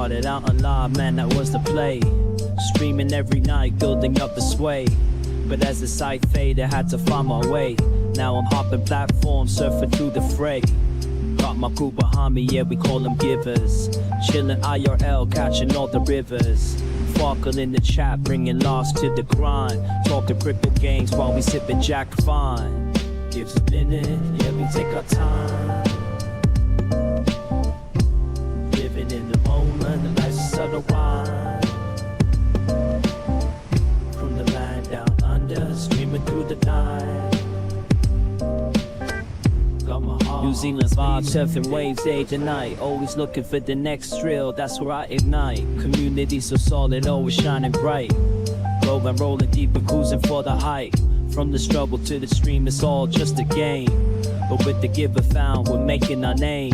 started out alive, man, that was the play. Streaming every night, building up the sway. But as the sight faded, had to find my way. Now I'm hopping platforms, surfing through the fray. Got my crew behind me, yeah, we call them givers. Chillin' IRL, catching all the rivers. Farkle in the chat, bringing loss to the grind. Talking crippled games while we sippin' Jack Fine. Gives a minute, yeah, we take our time. Living in the moment, the life's a subtle wine. From the land down under, streaming through the night. New Zealand vibes, surfing waves day to night. Always looking for the next thrill, that's where I ignite. Community so solid, always shining bright. Rolling, rolling deep and cruising for the height. From the struggle to the stream, it's all just a game. But with the giver found, we're making our name.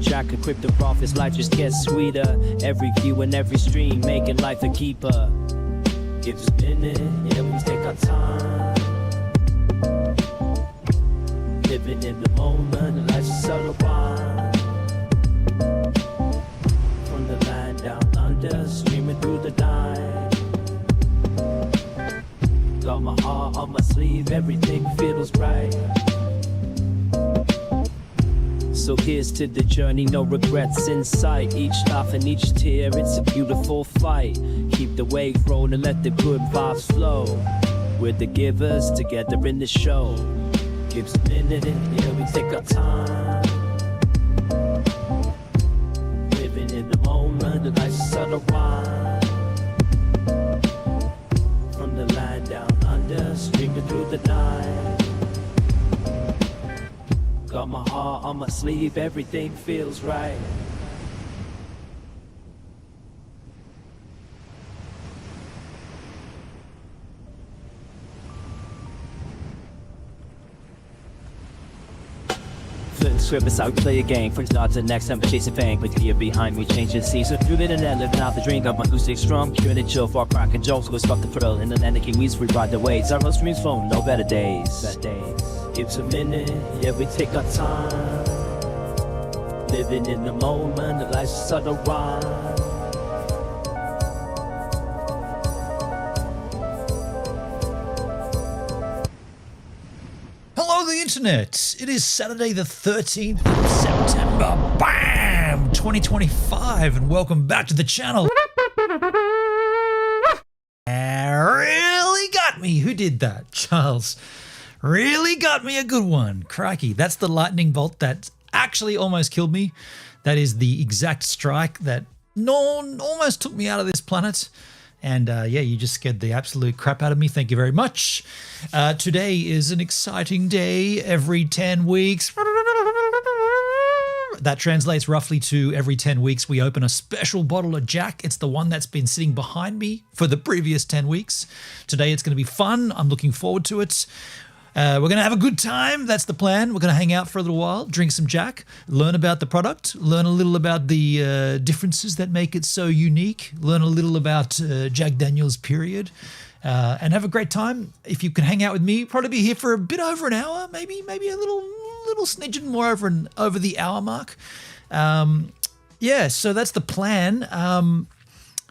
Jack and crypto profits, life just gets sweeter. Every view and every stream, making life a keeper. Give us a minute, yeah, we take our time. Living in the moment, life's a subtle wine. From the land down under, streaming through the night. Got my heart on my sleeve, everything feels right. So here's to the journey, no regrets in sight. Each laugh and each tear, it's a beautiful fight. Keep the wave rolling, let the good vibes flow. We're the givers, together in the show. Gives a minute, yeah, we take our time. Living in the moment, the life's a subtle wine. From the land down under, streaming through the night. Got my heart on my sleeve, everything feels right. Script is how we play a game. From start to next time, we're chasing fame. Put the year behind me, changing scenes. So through the net, living out the dream. Got my acoustic strong, pure and chill, far cracking jokes. Go fuck the thrill. In the land of Kiwis, we ride the waves. Our road streams phone, no better days. Gives a minute, yeah, we take our time. Living in the moment, the life's a subtle rhyme. Hello, the internet. It is Saturday, the 13th of September. Bam! 2025, and welcome back to the channel. Really got me. Who did that? Charles. Really got me a good one. Crikey. That's the lightning bolt that actually almost killed me. That is the exact strike that almost took me out of this planet. And yeah, you just scared the absolute crap out of me. Thank you very much. Today is an exciting day. Every 10 weeks. That translates roughly to every 10 weeks we open a special bottle of Jack. It's the one that's been sitting behind me for the previous 10 weeks. Today it's going to be fun. I'm looking forward to it. We're going to have a good time. That's the plan. We're going to hang out for a little while, drink some Jack, learn about the product, learn a little about the differences that make it so unique, learn a little about Jack Daniels period, and have a great time. If you can hang out with me, probably be here for a bit over an hour, maybe a little smidgen more over the hour mark. Yeah, so that's the plan.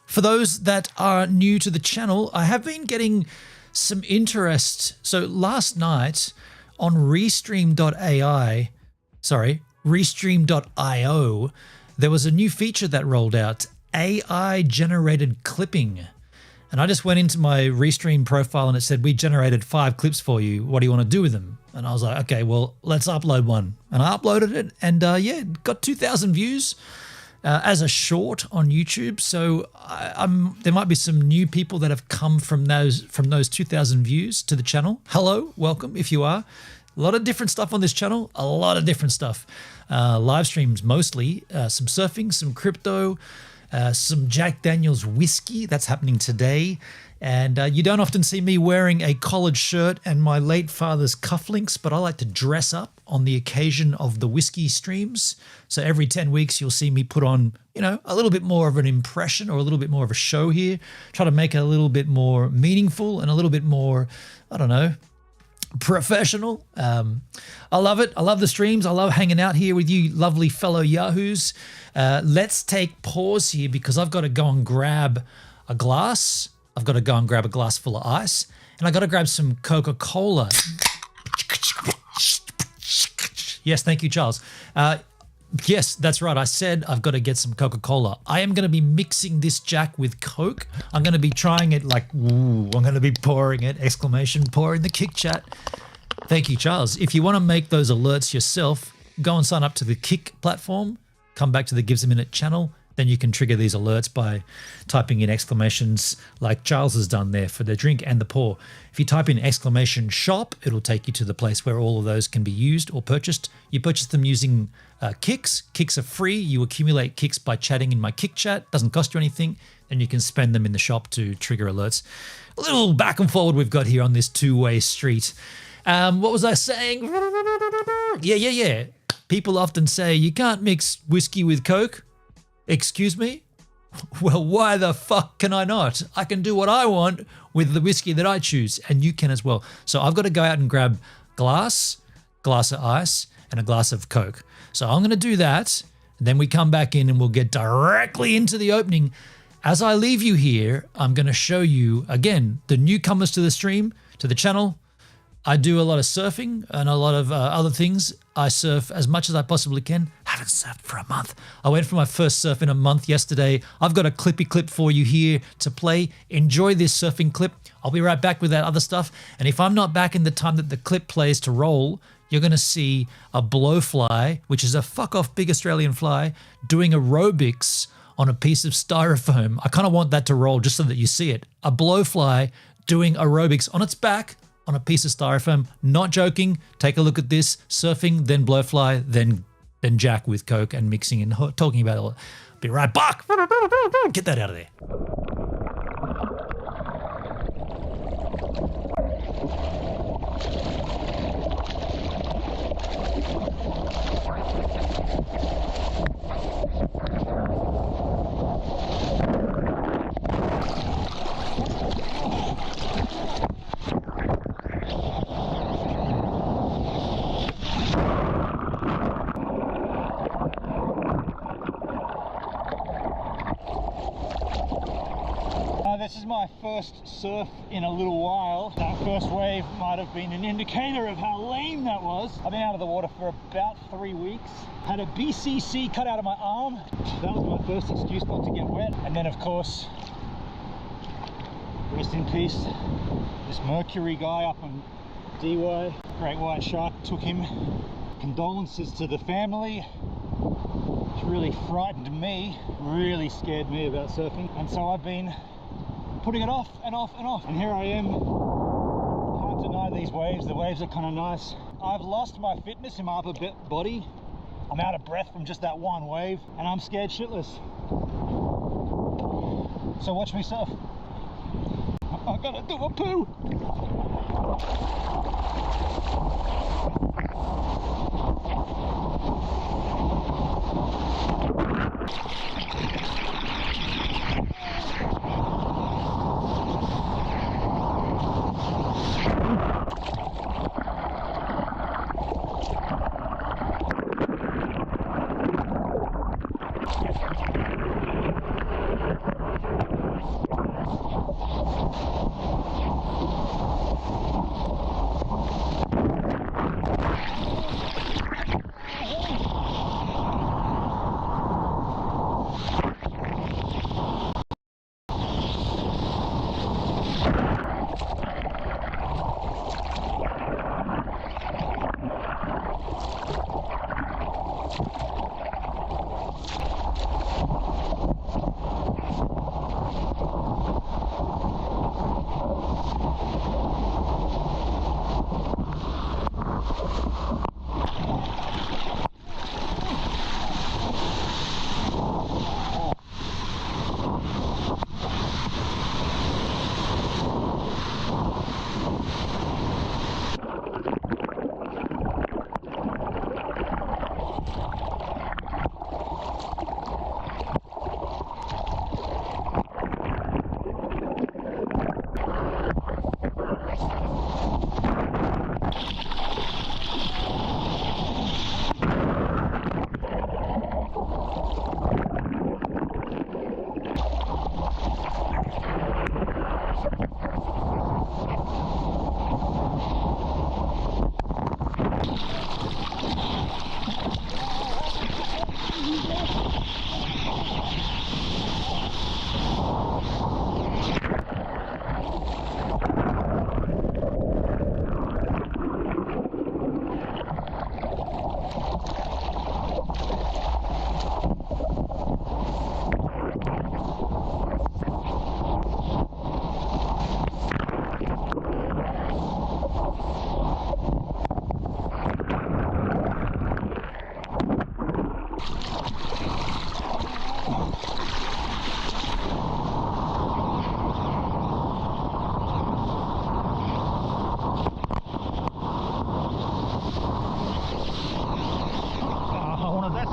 For those that are new to the channel, I have been getting some interest. So last night on Restream.io, there was a new feature that rolled out, AI generated clipping. And I just went into my Restream profile and it said, we generated 5 clips for you. What do you want to do with them? And I was like, okay, well, let's upload one. And I uploaded it and yeah, got 2,000 views. As a short on YouTube, so there might be some new people that have come from those 2,000 views to the channel. Hello, welcome if you are. A lot of different stuff on this channel, a lot of different stuff. Live streams mostly, some surfing, some crypto, some Jack Daniels whiskey, that's happening today. And you don't often see me wearing a collared shirt and my late father's cufflinks, but I like to dress up on the occasion of the whiskey streams. So every 10 weeks, you'll see me put on, you know, a little bit more of an impression or a little bit more of a show here. Try to make it a little bit more meaningful and a little bit more, I don't know, professional. I love it. I love the streams. I love hanging out here with you lovely fellow Yahoos. Let's take pause here because I've got to go and grab a glass. I've got to go and grab a glass full of ice, and I got to grab some Coca-Cola. Yes, thank you, Charles. Yes, that's right. I said I've got to get some Coca-Cola. I am going to be mixing this Jack with Coke. I'm going to be trying it like, ooh, I'm going to be pouring it, exclamation, pour in the Kick chat. Thank you, Charles. If you want to make those alerts yourself, go and sign up to the Kick platform, come back to the Gives a Minute channel, then you can trigger these alerts by typing in exclamations like Charles has done there for the drink and the pour. If you type in exclamation shop, it'll take you to the place where all of those can be used or purchased. You purchase them using Kicks. Kicks are free. You accumulate Kicks by chatting in my Kick chat. Doesn't cost you anything. And you can spend them in the shop to trigger alerts. A little back and forward we've got here on this two-way street. What was I saying? Yeah. People often say you can't mix whiskey with Coke. Excuse me? Well, why the fuck can I not? I can do what I want with the whiskey that I choose, and you can as well. So I've got to go out and grab glass of ice, and a glass of Coke. So I'm going to do that, and then we come back in and we'll get directly into the opening. As I leave you here, I'm going to show you, again, the newcomers to the stream, to the channel. I do a lot of surfing and a lot of other things. I surf as much as I possibly can. Haven't surfed for a month. I went for my first surf in a month yesterday. I've got a clippy clip for you here to play. Enjoy this surfing clip. I'll be right back with that other stuff. And if I'm not back in the time that the clip plays to roll, you're going to see a blowfly, which is a fuck off big Australian fly, doing aerobics on a piece of styrofoam. I kind of want that to roll just so that you see it. A blowfly doing aerobics on its back on a piece of styrofoam. Not joking. Take a look at this. Surfing, then blowfly, then Jack with Coke and mixing and talking about it all. Be right back. Get that out of there. This is my first surf in a little while. That first wave might have been an indicator of how lame that was. I've been out of the water for about 3 weeks. Had a BCC cut out of my arm. That was my first excuse not to get wet. And then of course, rest in peace, this Mercury guy up in DY, great white shark, took him. Condolences to the family. It's really frightened me, really scared me about surfing. And so I've been putting it off and off and off. And here I am. Can't deny these waves. The waves are kind of nice. I've lost my fitness in my upper body. I'm out of breath from just that one wave, and I'm scared shitless. So watch me surf. I'm gonna do a poo.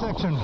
section.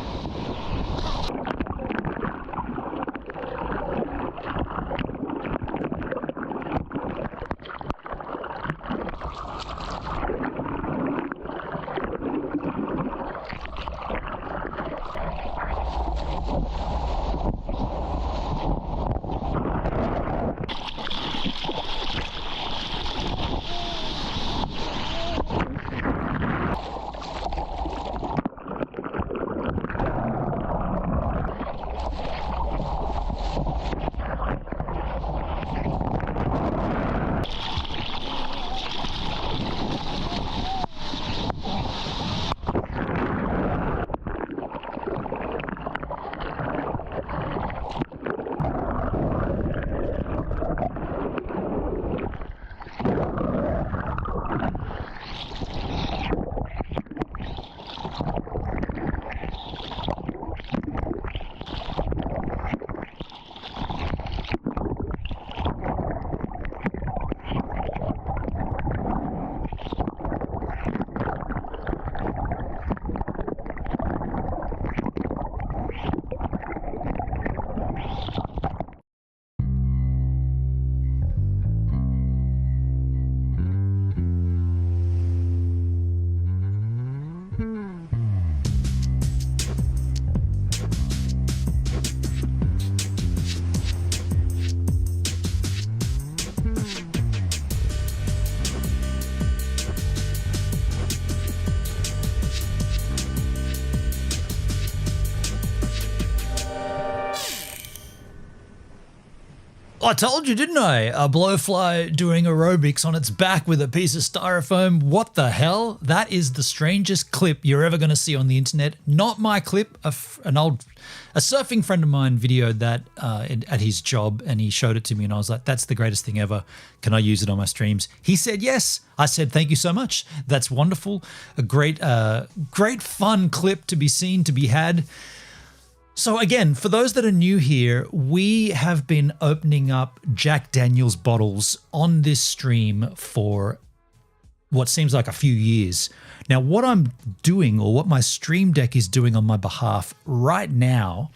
I told you, didn't I? A blowfly doing aerobics on its back with a piece of styrofoam. What the hell? That is the strangest clip you're ever going to see on the internet. Not my clip. A surfing friend of mine videoed that at his job, and he showed it to me, and I was like, that's the greatest thing ever. Can I use it on my streams? He said yes. I said, thank you so much. That's wonderful. A great fun clip to be seen, to be had. So again, for those that are new here, we have been opening up Jack Daniel's bottles on this stream for what seems like a few years. Now, what I'm doing, or what my Stream Deck is doing on my behalf right now,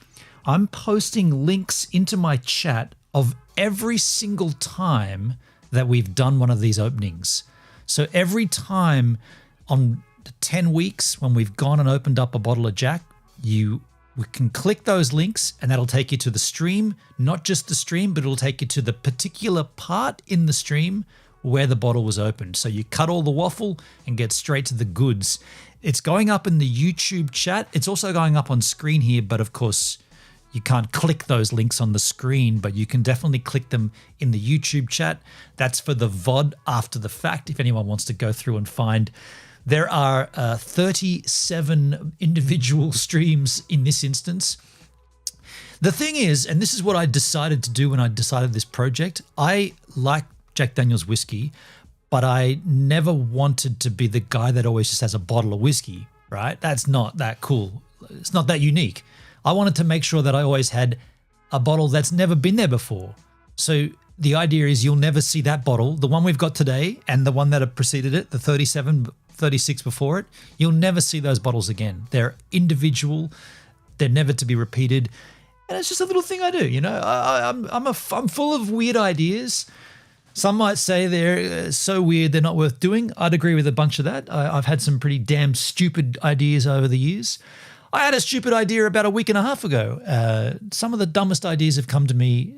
I'm posting links into my chat of every single time that we've done one of these openings. So every time on the 10 weeks when we've gone and opened up a bottle of Jack, we can click those links and that'll take you to the stream, not just the stream, but it'll take you to the particular part in the stream where the bottle was opened. So you cut all the waffle and get straight to the goods. It's going up in the YouTube chat. It's also going up on screen here, but of course you can't click those links on the screen, but you can definitely click them in the YouTube chat. That's for the VOD after the fact, if anyone wants to go through and find. There are 37 individual streams in this instance. The thing is, and this is what I decided to do when I decided this project, I like Jack Daniel's whiskey, but I never wanted to be the guy that always just has a bottle of whiskey, right? That's not that cool. It's not that unique. I wanted to make sure that I always had a bottle that's never been there before. So the idea is you'll never see that bottle, the one we've got today and the one that preceded it, the 36 before it, you'll never see those bottles again. They're individual. They're never to be repeated. And it's just a little thing I do, you know. I'm full of weird ideas. Some might say they're so weird they're not worth doing. I'd agree with a bunch of that. I've had some pretty damn stupid ideas over the years. I had a stupid idea about a week and a half ago. Some of the dumbest ideas have come to me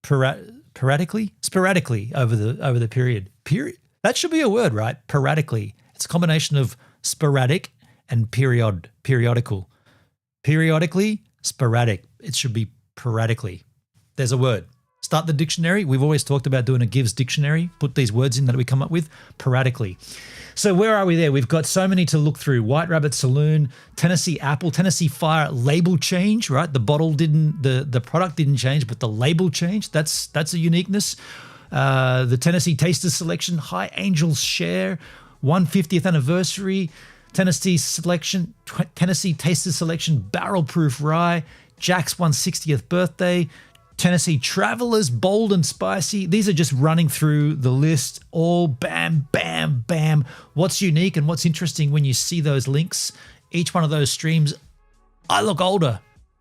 sporadically over the period. That should be a word, right? Sporadically. It's a combination of sporadic and periodical. Periodically, sporadic. It should be sporadically. There's a word. Start the dictionary. We've always talked about doing a Gives dictionary. Put these words in that we come up with. Sporadically. So where are we there? We've got so many to look through. White Rabbit Saloon, Tennessee Apple, Tennessee Fire label change, right? The bottle didn't, the product didn't change, but the label changed. That's a uniqueness. The Tennessee Tasters Selection, High Angels Share, 150th anniversary, Tennessee Tasters Selection, Barrel Proof Rye, Jack's 160th birthday, Tennessee Travelers, Bold and Spicy. These are just running through the list, all bam, bam, bam. What's unique and what's interesting when you see those links each one of those streams, I look older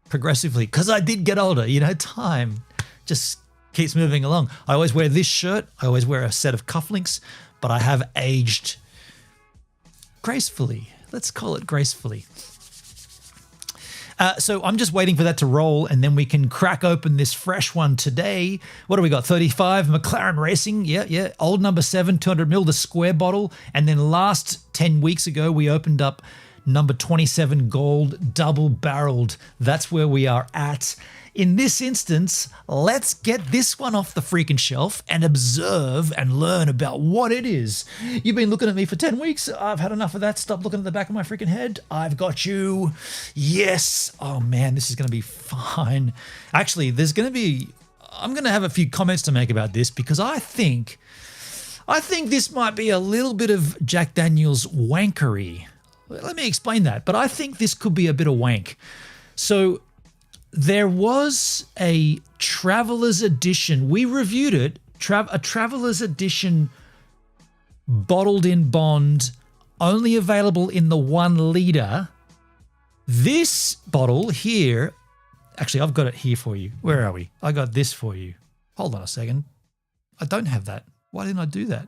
progressively because I did get older. You know, time just keeps moving along. I always wear this shirt. I always wear a set of cufflinks, but I have aged gracefully. Let's call it gracefully. So I'm just waiting for that to roll, and then we can crack open this fresh one today. What do we got? 35 McLaren Racing. Yeah. Old number 7, 200ml, the square bottle. And then last 10 weeks ago, we opened up number 27 gold double barreled. That's where we are at. In this instance, let's get this one off the freaking shelf and observe and learn about what it is. You've been looking at me for 10 weeks. I've had enough of that. Stop looking at the back of my freaking head. I've got you. Yes. Oh man, this is going to be fine. Actually, I'm going to have a few comments to make about this because I think this might be a little bit of Jack Daniel's wankery. Let me explain that. But I think this could be a bit of wank. So there was a Traveler's Edition. We reviewed it. A Traveler's Edition bottled in bond, only available in the 1 liter. This bottle here, actually, I've got it here for you. Where are we? I got this for you. Hold on a second. I don't have that. Why didn't I do that?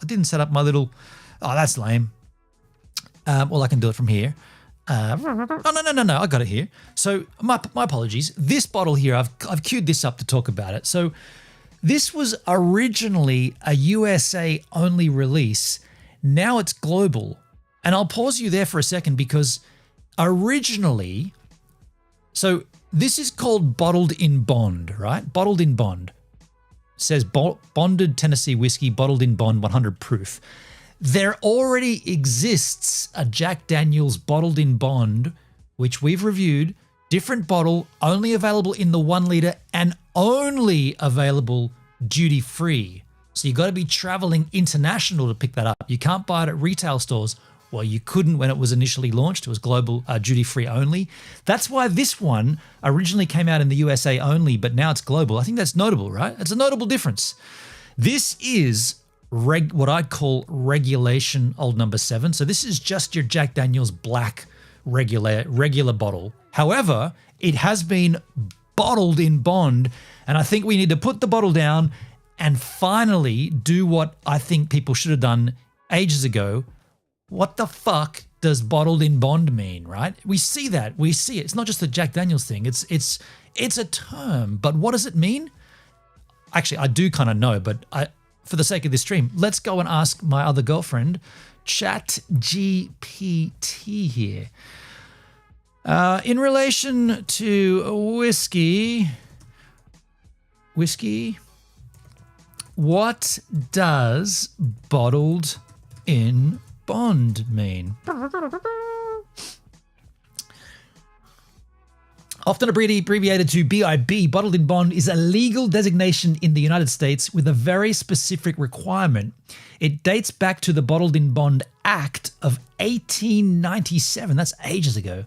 I didn't set up my little... Oh, that's lame. Well, I can do it from here. No, I got it here. So my apologies. This bottle here, I've queued this up to talk about it. So this was originally a USA only release. Now it's global. And I'll pause you there for a second because originally, so this is called bottled in bond, right? Bottled in bond. It says bonded Tennessee whiskey, bottled in bond, 100 proof. There already exists a Jack Daniel's bottled in bond, which we've reviewed, different bottle, only available in the 1 liter and only available duty free. So you got to be traveling international to pick that up. You can't buy it at retail stores. Well, you couldn't when it was initially launched. It was global duty free only. That's why this one originally came out in the USA only, but now it's global. I think that's notable, right? It's a notable difference. This is what I call regulation old number 7. So this is just your Jack Daniel's black regular bottle. However, it has been bottled in bond, and I think we need to put the bottle down and finally do what I think people should have done ages ago. What the fuck does bottled in bond mean, right? We see that. We see it. It's not just the Jack Daniel's thing. It's a term, but what does it mean? Actually, I do kind of know, but for the sake of this stream, let's go and ask my other girlfriend, ChatGPT here. In relation to whiskey, what does bottled in bond mean? Often abbreviated to BIB, bottled in bond is a legal designation in the United States with a very specific requirement. It dates back to the Bottled in Bond Act of 1897, that's ages ago,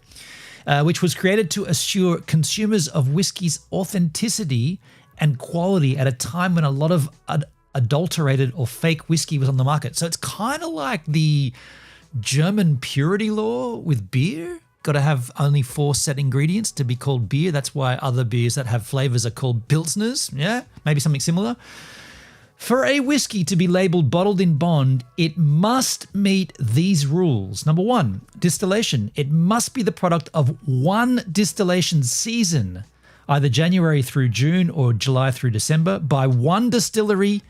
which was created to assure consumers of whiskey's authenticity and quality at a time when a lot of adulterated or fake whiskey was on the market. So it's kind of like the German purity law with beer. Got to have only 4 set ingredients to be called beer. That's why other beers that have flavors are called pilsners. Yeah, maybe something similar. For a whiskey to be labeled bottled in bond, it must meet these rules. Number 1, distillation. It must be the product of 1 distillation season, either January through June or July through December, by one distiller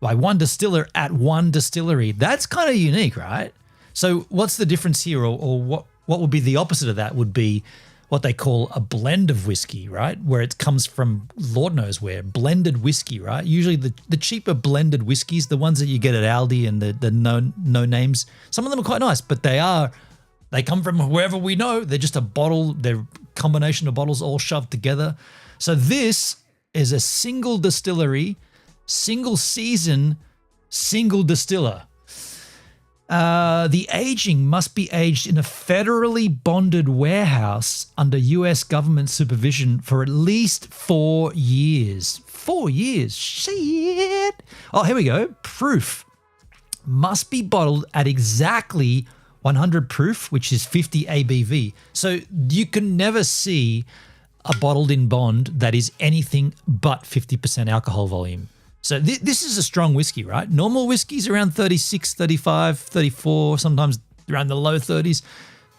at one distillery. That's kind of unique, right? So what's the difference here, or what would be the opposite of that would be what they call a blend of whiskey, right? Where it comes from Lord knows where, blended whiskey, right? Usually the cheaper blended whiskeys, the ones that you get at Aldi and the no names, some of them are quite nice, but they come from wherever we know. They're just a bottle, they're a combination of bottles all shoved together. So this is a single distillery, single season, single distiller. The aging must be aged in a federally bonded warehouse under US government supervision for at least 4 years. 4 years? Shit. Oh, here we go. Proof. Must be bottled at exactly 100 proof, which is 50 ABV. So you can never see a bottled in bond that is anything but 50% alcohol volume. So this is a strong whiskey, right? Normal whiskey's around 36, 35, 34, sometimes around the low 30s,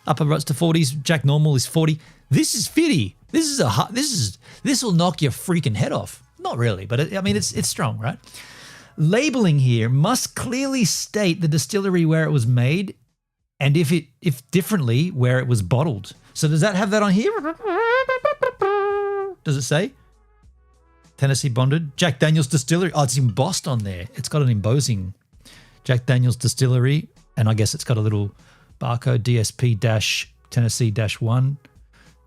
upper to 40s. Jack Normal is 40. This is 50. This will knock your freaking head off. Not really, but it's strong, right? Labeling here must clearly state the distillery where it was made, and if differently, where it was bottled. So does that have that on here? Does it say? Tennessee bonded. Jack Daniel's Distillery. Oh, it's embossed on there. It's got an embossing. Jack Daniel's Distillery. And I guess it's got a little barcode, DSP-Tennessee-1,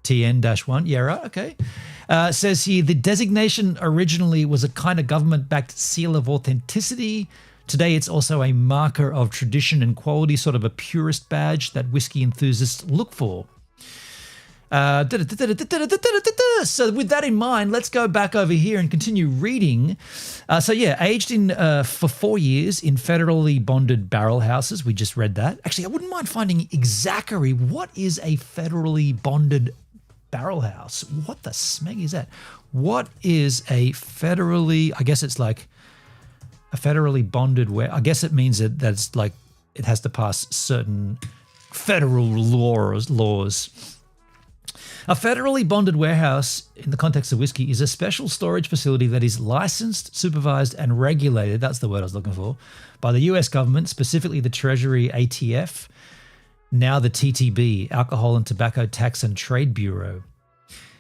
TN-1. Yeah, right. Okay. It says here, the designation originally was a kind of government-backed seal of authenticity. Today, it's also a marker of tradition and quality, sort of a purist badge that whiskey enthusiasts look for. So with that in mind, let's go back over here and continue reading. Aged in for 4 years in federally bonded barrel houses. We just read that. Actually, I wouldn't mind finding exactly what is a federally bonded barrel house. What the smeg is that? What is a federally? I guess it's like a federally bonded. Where I guess it means that it's like it has to pass certain federal laws. A federally bonded warehouse, in the context of whiskey, is a special storage facility that is licensed, supervised, and regulated, that's the word I was looking for, by the US government, specifically the Treasury ATF, now the TTB, Alcohol and Tobacco Tax and Trade Bureau.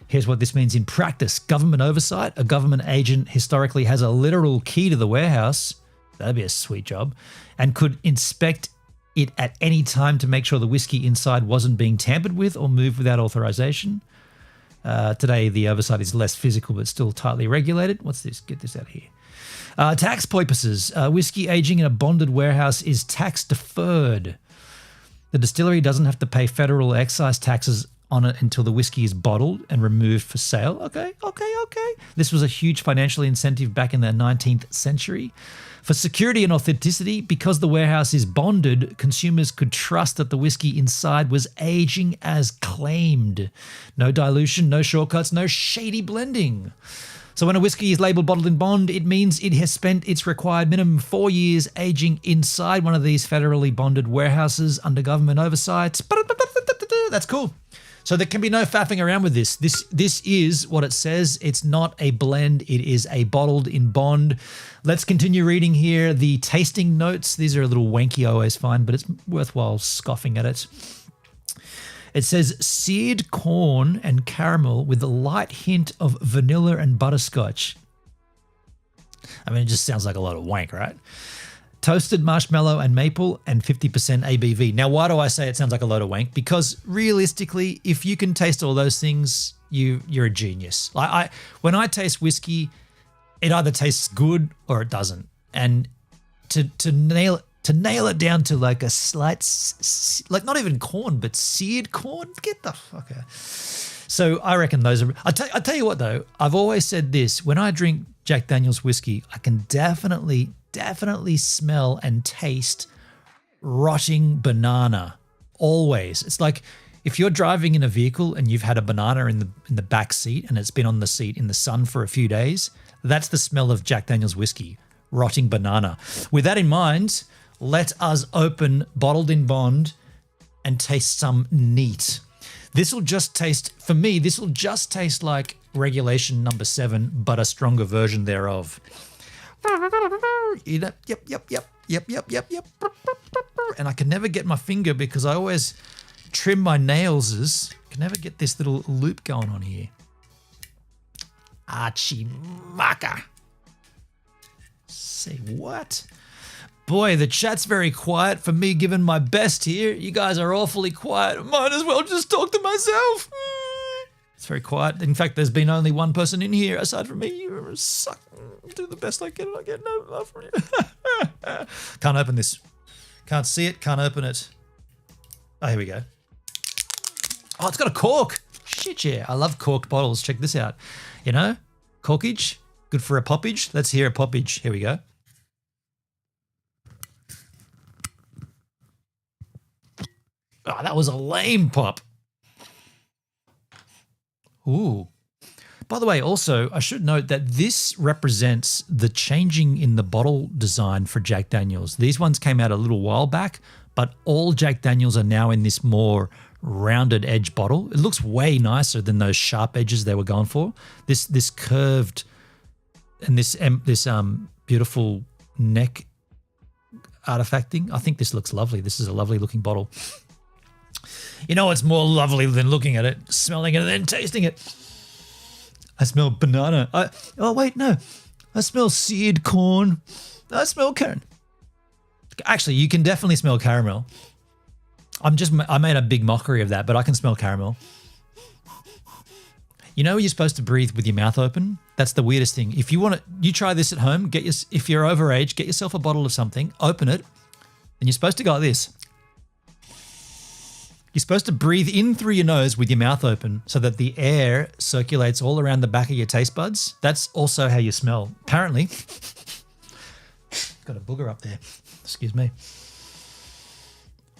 Here's what this means in practice. Government oversight. A government agent historically has a literal key to the warehouse. That'd be a sweet job. And could inspect it at any time to make sure the whiskey inside wasn't being tampered with or moved without authorization. Today, the oversight is less physical but still tightly regulated. What's this? Get this out of here. Tax purposes. Whiskey aging in a bonded warehouse is tax deferred. The distillery doesn't have to pay federal excise taxes on it until the whiskey is bottled and removed for sale. Okay. This was a huge financial incentive back in the 19th century. For security and authenticity, because the warehouse is bonded, consumers could trust that the whiskey inside was aging as claimed. No dilution, no shortcuts, no shady blending. So when a whiskey is labelled bottled in bond, it means it has spent its required minimum 4 years aging inside one of these federally bonded warehouses under government oversight. That's cool. So there can be no faffing around with this. This is what it says. It's not a blend. It is a bottled in bond. Let's continue reading here. The tasting notes. These are a little wanky, I always find, but it's worthwhile scoffing at it. It says seared corn and caramel with a light hint of vanilla and butterscotch. I mean, it just sounds like a lot of wank, right? Toasted marshmallow and maple and 50% ABV. Now, why do I say it sounds like a load of wank? Because realistically, if you can taste all those things, you're a genius. When I taste whiskey, it either tastes good or it doesn't. And to nail it down to like a slight, like not even corn, but seared corn, get the fuck out. So I reckon those are. I tell you what though, I've always said this: when I drink Jack Daniel's whiskey, I can definitely smell and taste rotting banana. Always. It's like if you're driving in a vehicle and you've had a banana in the back seat and it's been on the seat in the sun for a few days, that's the smell of Jack Daniel's whiskey, rotting banana. With that in mind, let us open bottled in bond and taste some neat. This will just taste, for me, this will just taste like regulation number 7, but a stronger version thereof. Yep. And I can never get my finger because I always trim my nails. Can never get this little loop going on here. Archimaka. Say what? Boy, the chat's very quiet for me giving my best here. You guys are awfully quiet. Might as well just talk to myself. It's very quiet. In fact, there's been only one person in here aside from me. You suck. Do the best I can and I get no love from you. Can't open this. Can't see it. Can't open it. Oh, here we go. Oh, it's got a cork. Shit, yeah. I love corked bottles. Check this out. You know, corkage, good for a poppage. Let's hear a poppage. Here we go. Wow, that was a lame pop. Ooh. By the way, also, I should note that this represents the changing in the bottle design for Jack Daniels. These ones came out a little while back, but all Jack Daniels are now in this more rounded edge bottle. It looks way nicer than those sharp edges they were going for. This curved and this beautiful neck artifacting. I think this looks lovely. This is a lovely looking bottle. You know what's more lovely than looking at it, smelling it, and then tasting it? I smell banana. Oh, wait, no. I smell seared corn. I smell caramel. Actually, you can definitely smell caramel. I made a big mockery of that, but I can smell caramel. You know you're supposed to breathe with your mouth open? That's the weirdest thing. If you want to, you try this at home. If you're overage, get yourself a bottle of something, open it, and you're supposed to go like this. You're supposed to breathe in through your nose with your mouth open so that the air circulates all around the back of your taste buds. That's also how you smell. Apparently. Got a booger up there. Excuse me.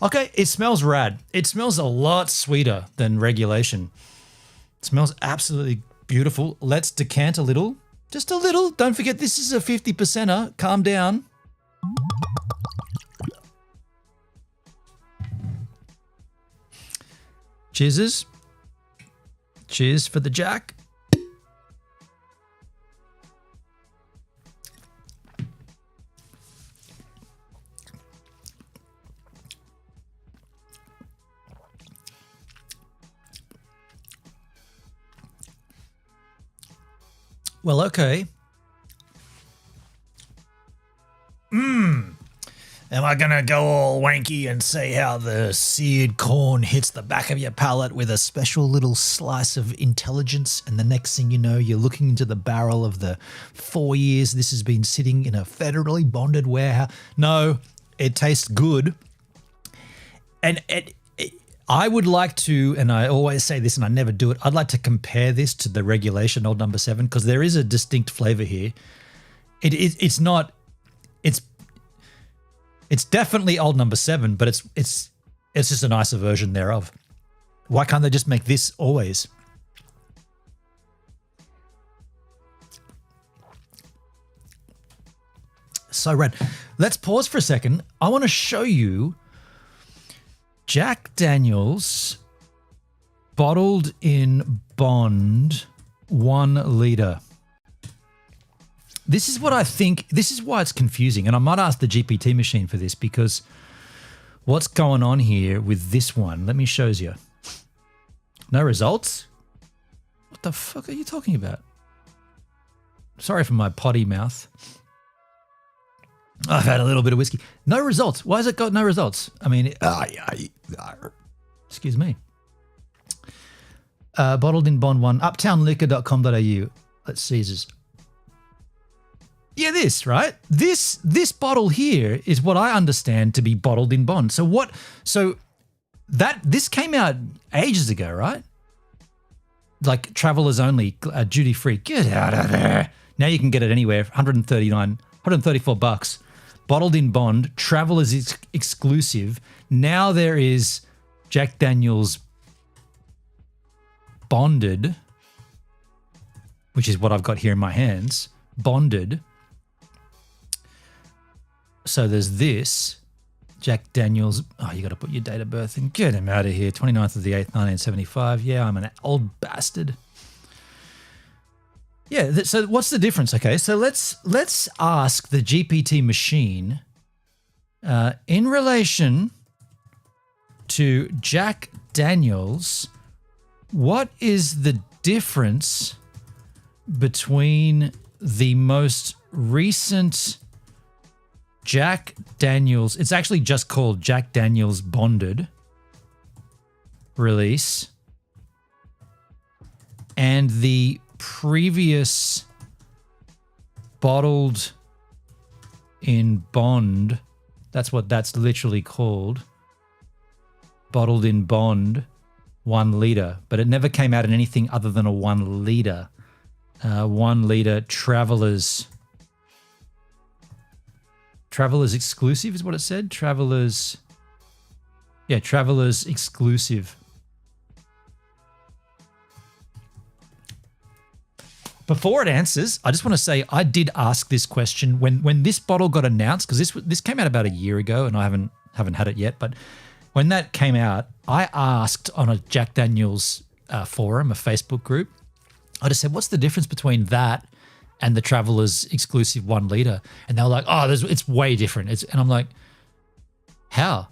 Okay, it smells rad. It smells a lot sweeter than regulation. It smells absolutely beautiful. Let's decant a little. Just a little. Don't forget this is a 50%er. Calm down. Cheers. Cheers for the Jack. Well, okay. Am I going to go all wanky and say how the seared corn hits the back of your palate with a special little slice of intelligence, and the next thing you know, you're looking into the barrel of the 4 years this has been sitting in a federally bonded warehouse? No, it tastes good. And I would like to, and I always say this and I never do it, I'd like to compare this to the regulation Old Number 7 because there is a distinct flavor here. It's definitely Old Number 7, but it's just a nicer version thereof. Why can't they just make this always? So rad. Let's pause for a second. I want to show you Jack Daniels bottled in bond 1 liter. This is what I think, this is why it's confusing. And I might ask the GPT machine for this because what's going on here with this one? Let me show you. No results? What the fuck are you talking about? Sorry for my potty mouth. I've had a little bit of whiskey. No results. Why has it got no results? I mean, excuse me. Bottled in bond 1, uptownliquor.com.au. Let's see this. Yeah, this, right? This bottle here is what I understand to be bottled in bond. So this came out ages ago, right? Like travelers only, duty free. Get out of there. Now you can get it anywhere, $134. Bottled in bond, travelers exclusive. Now there is Jack Daniels bonded, which is what I've got here in my hands, bonded. So there's this, Jack Daniels. Oh, you got to put your date of birth in. Get him out of here. 29th of the 8th, 1975. Yeah, I'm an old bastard. Yeah, so what's the difference? Okay, so let's ask the GPT machine in relation to Jack Daniels, what is the difference between the most recent Jack Daniels, it's actually just called Jack Daniels Bonded release, and the previous bottled in bond, that's what that's literally called, bottled in bond 1 liter, but it never came out in anything other than a 1 liter. 1 liter Travelers exclusive is what it said. Travelers Yeah, Travelers exclusive. Before it answers, I just want to say I did ask this question when this bottle got announced, because this came out about a year ago and I haven't had it yet. But when that came out, I asked on a Jack Daniel's forum, a Facebook group, I just said, what's the difference between that and the Travelers exclusive 1 liter? And they were like, oh, it's way different. And I'm like, how?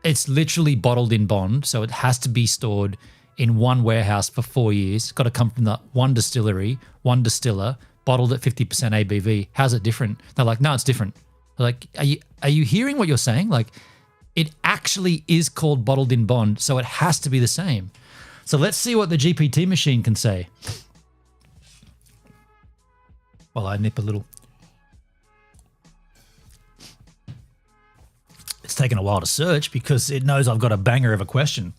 It's literally bottled in bond, so it has to be stored in one warehouse for 4 years. It's got to come from the one distillery, one distiller, bottled at 50% ABV. How's it different? They're like, no, it's different. They're like, are you hearing what you're saying? Like, it actually is called bottled in bond, so it has to be the same. So let's see what the GPT machine can say. While I nip a little. It's taken a while to search because it knows I've got a banger of a question.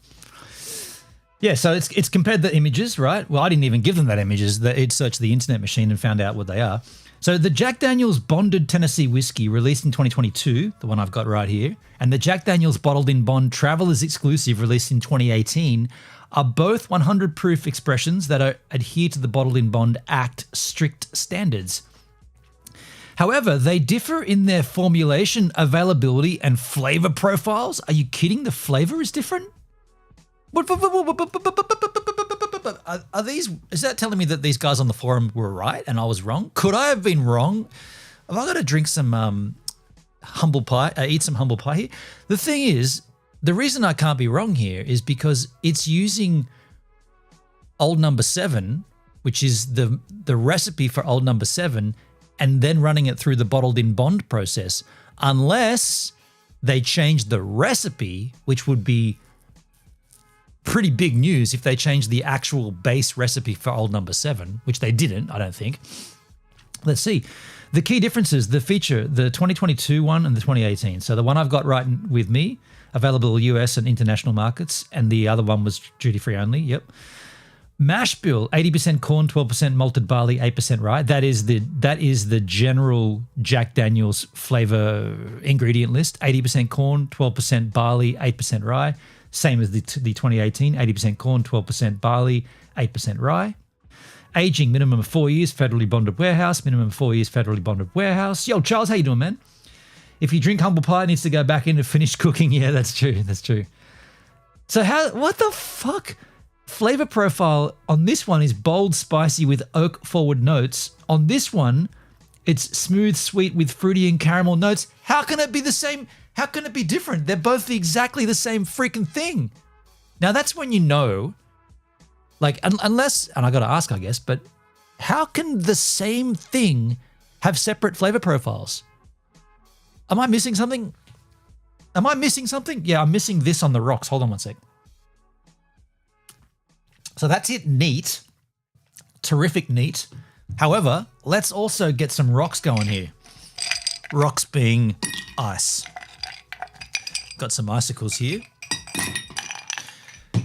Yeah, so it's compared the images, right? Well, I didn't even give them that images. It searched the internet machine and found out what they are. So the Jack Daniel's Bonded Tennessee Whiskey, released in 2022, the one I've got right here, and the Jack Daniel's Bottled in Bond Travelers Exclusive, released in 2018, are both 100 proof expressions that adhere to the Bottled in Bond Act strict standards. However, they differ in their formulation, availability, and flavor profiles. Are you kidding? The flavor is different? Are these? Is that telling me that these guys on the forum were right and I was wrong? Could I have been wrong? Have I got to drink some humble pie? Eat some humble pie here? The thing is, the reason I can't be wrong here is because it's using Old Number 7, which is the recipe for Old Number 7, and then running it through the bottled in bond process, unless they change the recipe, which would be pretty big news if they changed the actual base recipe for Old Number 7, which they didn't, I don't think. Let's see. The key differences, the feature, the 2022 one and the 2018. So the one I've got right with me, available US and international markets, and the other one was duty-free only, yep. Mash bill, 80% corn, 12% malted barley, 8% rye. That is the general Jack Daniel's flavor ingredient list. 80% corn, 12% barley, 8% rye. Same as the 2018, 80% corn, 12% barley, 8% rye. Aging, minimum of 4 years, federally bonded warehouse. Minimum of 4 years, federally bonded warehouse. Yo, Charles, how you doing, man? If you drink humble pie, it needs to go back into finished cooking. Yeah, that's true. That's true. So what the fuck? Flavor profile on this one is bold, spicy with oak forward notes. On this one, it's smooth, sweet with fruity and caramel notes. How can it be the same? How can it be different? They're both exactly the same freaking thing. Now that's when you know, like, unless, and I got to ask, I guess, but how can the same thing have separate flavor profiles? Am I missing something? Am I missing something? Yeah, I'm missing this on the rocks. Hold on one sec. So that's it, neat. Terrific neat. However, let's also get some rocks going here. Rocks being ice. Got some icicles here.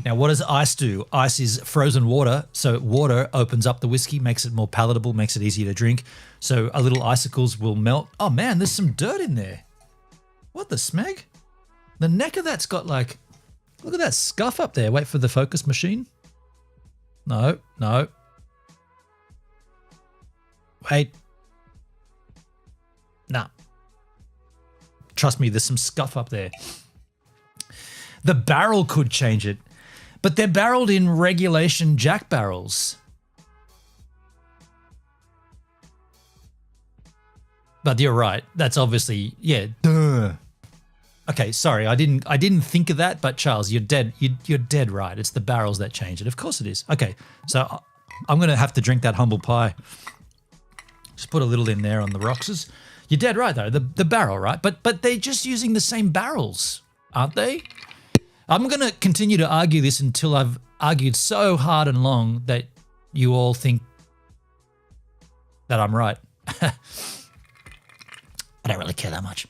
Now, what does ice do? Ice is frozen water, so water opens up the whiskey, makes it more palatable, makes it easier to drink. So a little icicles will melt. Oh man, there's some dirt in there. What the smeg? The neck of that's got like, look at that scuff up there. Wait for the focus machine. No. Wait. Nah. Trust me, there's some scuff up there. The barrel could change it, but they're barreled in regulation Jack barrels. But you're right. That's obviously, yeah, duh. Okay, sorry, I didn't think of that, but Charles, you're dead right. It's the barrels that change it. Of course it is. Okay, so I'm gonna have to drink that humble pie. Just put a little in there on the rocks. You're dead right though. The barrel, right? But they're just using the same barrels, aren't they? I'm gonna continue to argue this until I've argued so hard and long that you all think that I'm right. I don't really care that much.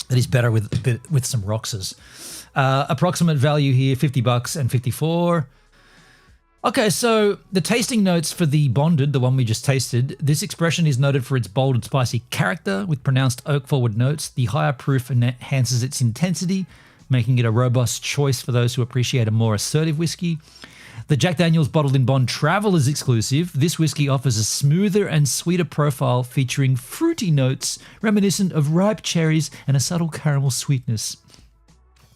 That is better with some roxes. Approximate value here, $50 and 54. Okay, so the tasting notes for the bonded, the one we just tasted, this expression is noted for its bold and spicy character with pronounced oak forward notes. The higher proof enhances its intensity, making it a robust choice for those who appreciate a more assertive whiskey. The Jack Daniel's Bottled in Bond Traveller's exclusive. This whiskey offers a smoother and sweeter profile featuring fruity notes reminiscent of ripe cherries and a subtle caramel sweetness.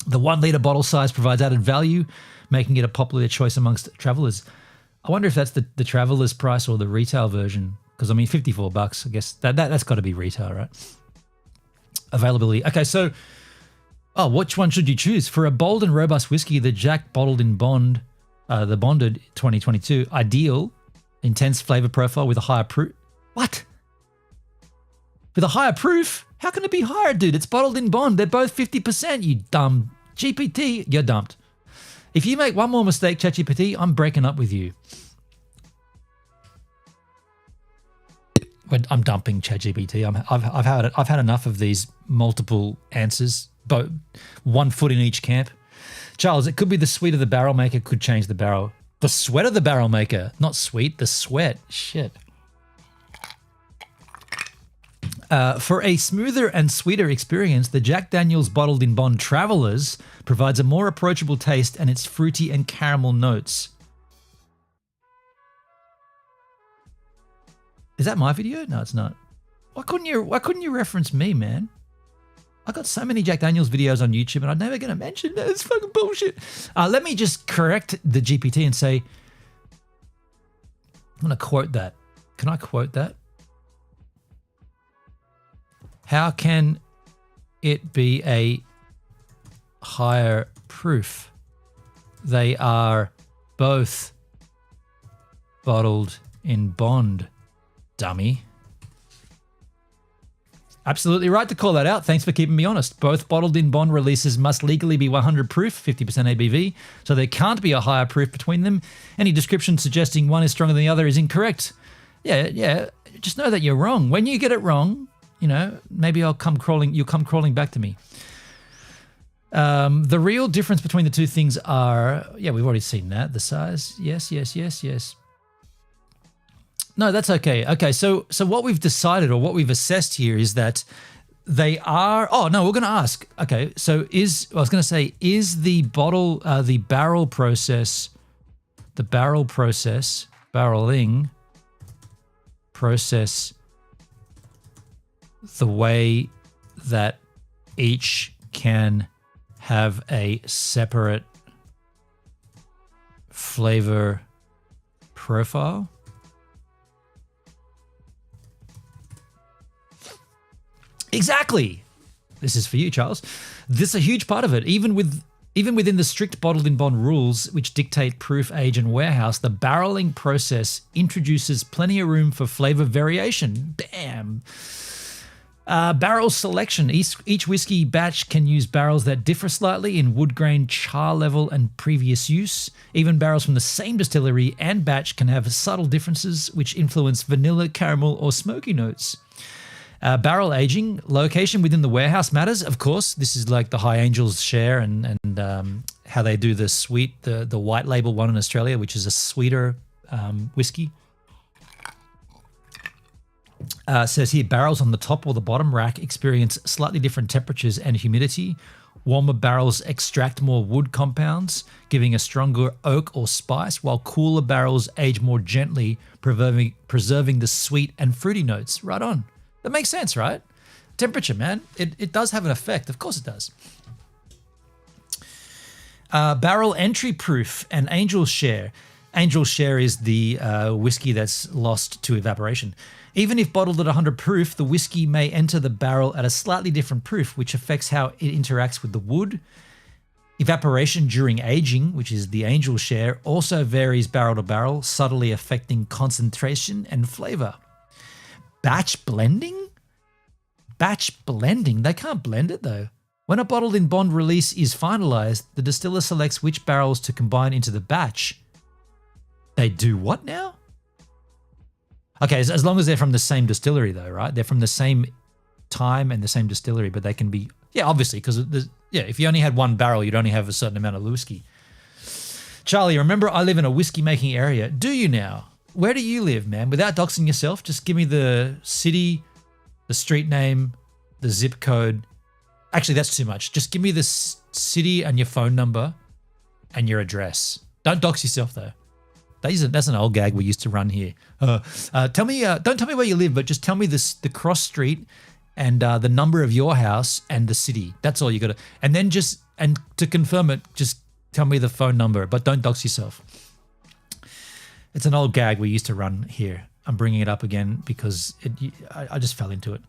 The 1 litre bottle size provides added value, making it a popular choice amongst travellers. I wonder if that's the traveller's price or the retail version, because I mean $54. I guess that's got to be retail, right? Availability. Okay, so which one should you choose? For a bold and robust whiskey, the Jack Bottled in Bond, the Bonded 2022, ideal, intense flavour profile with a higher proof. What? With a higher proof? How can it be higher, dude? It's bottled in Bond. They're both 50%, you dumb GPT. You're dumped. If you make one more mistake, ChatGPT, I'm breaking up with you. I'm dumping ChatGPT. I've had enough of these multiple answers, but 1 foot in each camp. Charles, it could be the sweet of the barrel maker could change the barrel. The sweat of the barrel maker, not sweet, the sweat. Shit. For a smoother and sweeter experience, the Jack Daniel's Bottled in Bond Traveller's provides a more approachable taste and its fruity and caramel notes. Is that my video? No, it's not. Why couldn't you reference me, man? I got so many Jack Daniel's videos on YouTube and I'm never going to mention that. It's fucking bullshit. Let me just correct the GPT and say, I'm going to quote that. Can I quote that? How can it be a higher proof? They are both bottled in Bond, dummy. Absolutely right to call that out. Thanks for keeping me honest. Both bottled in Bond releases must legally be 100 proof, 50% ABV, so there can't be a higher proof between them. Any description suggesting one is stronger than the other is incorrect. Yeah. Just know that you're wrong. When you get it wrong, maybe you'll come crawling back to me. The real difference between the two things are, we've already seen that. The size, yes. No, that's okay. Okay, so what we've decided or what we've assessed here is that they are. Oh no, we're going to ask. Okay, so is the barrel process, barreling process, the way that each can have a separate flavor profile? Exactly. This is for you, Charles. This is a huge part of it. Even within the strict bottled in Bond rules, which dictate proof, age, and warehouse, the barreling process introduces plenty of room for flavor variation. Bam. Barrel selection. Each whiskey batch can use barrels that differ slightly in wood grain, char level, and previous use. Even barrels from the same distillery and batch can have subtle differences which influence vanilla, caramel, or smoky notes. Barrel aging, location within the warehouse matters, of course. This is like the High Angels share and how they do the sweet, the white label one in Australia, which is a sweeter whiskey. Says here, barrels on the top or the bottom rack experience slightly different temperatures and humidity. Warmer barrels extract more wood compounds, giving a stronger oak or spice, while cooler barrels age more gently, preserving the sweet and fruity notes. Right on. That makes sense, right? Temperature, man. It does have an effect. Of course it does. Barrel entry proof and Angel share. Angel share is the whiskey that's lost to evaporation. Even if bottled at 100 proof, the whiskey may enter the barrel at a slightly different proof, which affects how it interacts with the wood. Evaporation during aging, which is the Angel share, also varies barrel to barrel, subtly affecting concentration and flavor. Batch blending? Batch blending? They can't blend it though. When a bottled in Bond release is finalized, the distiller selects which barrels to combine into the batch. They do what now? Okay, as long as they're from the same distillery though, right? They're from the same time and the same distillery, but they can be, obviously, because if you only had one barrel, you'd only have a certain amount of whiskey. Charlie, remember I live in a whiskey making area. Do you now? Where do you live, man? Without doxing yourself, just give me the city, the street name, the zip code. Actually, that's too much. Just give me the city and your phone number and your address. Don't dox yourself though. That's an old gag we used to run here. Tell me, don't tell me where you live, but just tell me the cross street and the number of your house and the city. That's all you got to. And then and to confirm it, just tell me the phone number, but don't dox yourself. It's an old gag we used to run here. I'm bringing it up again because I just fell into it.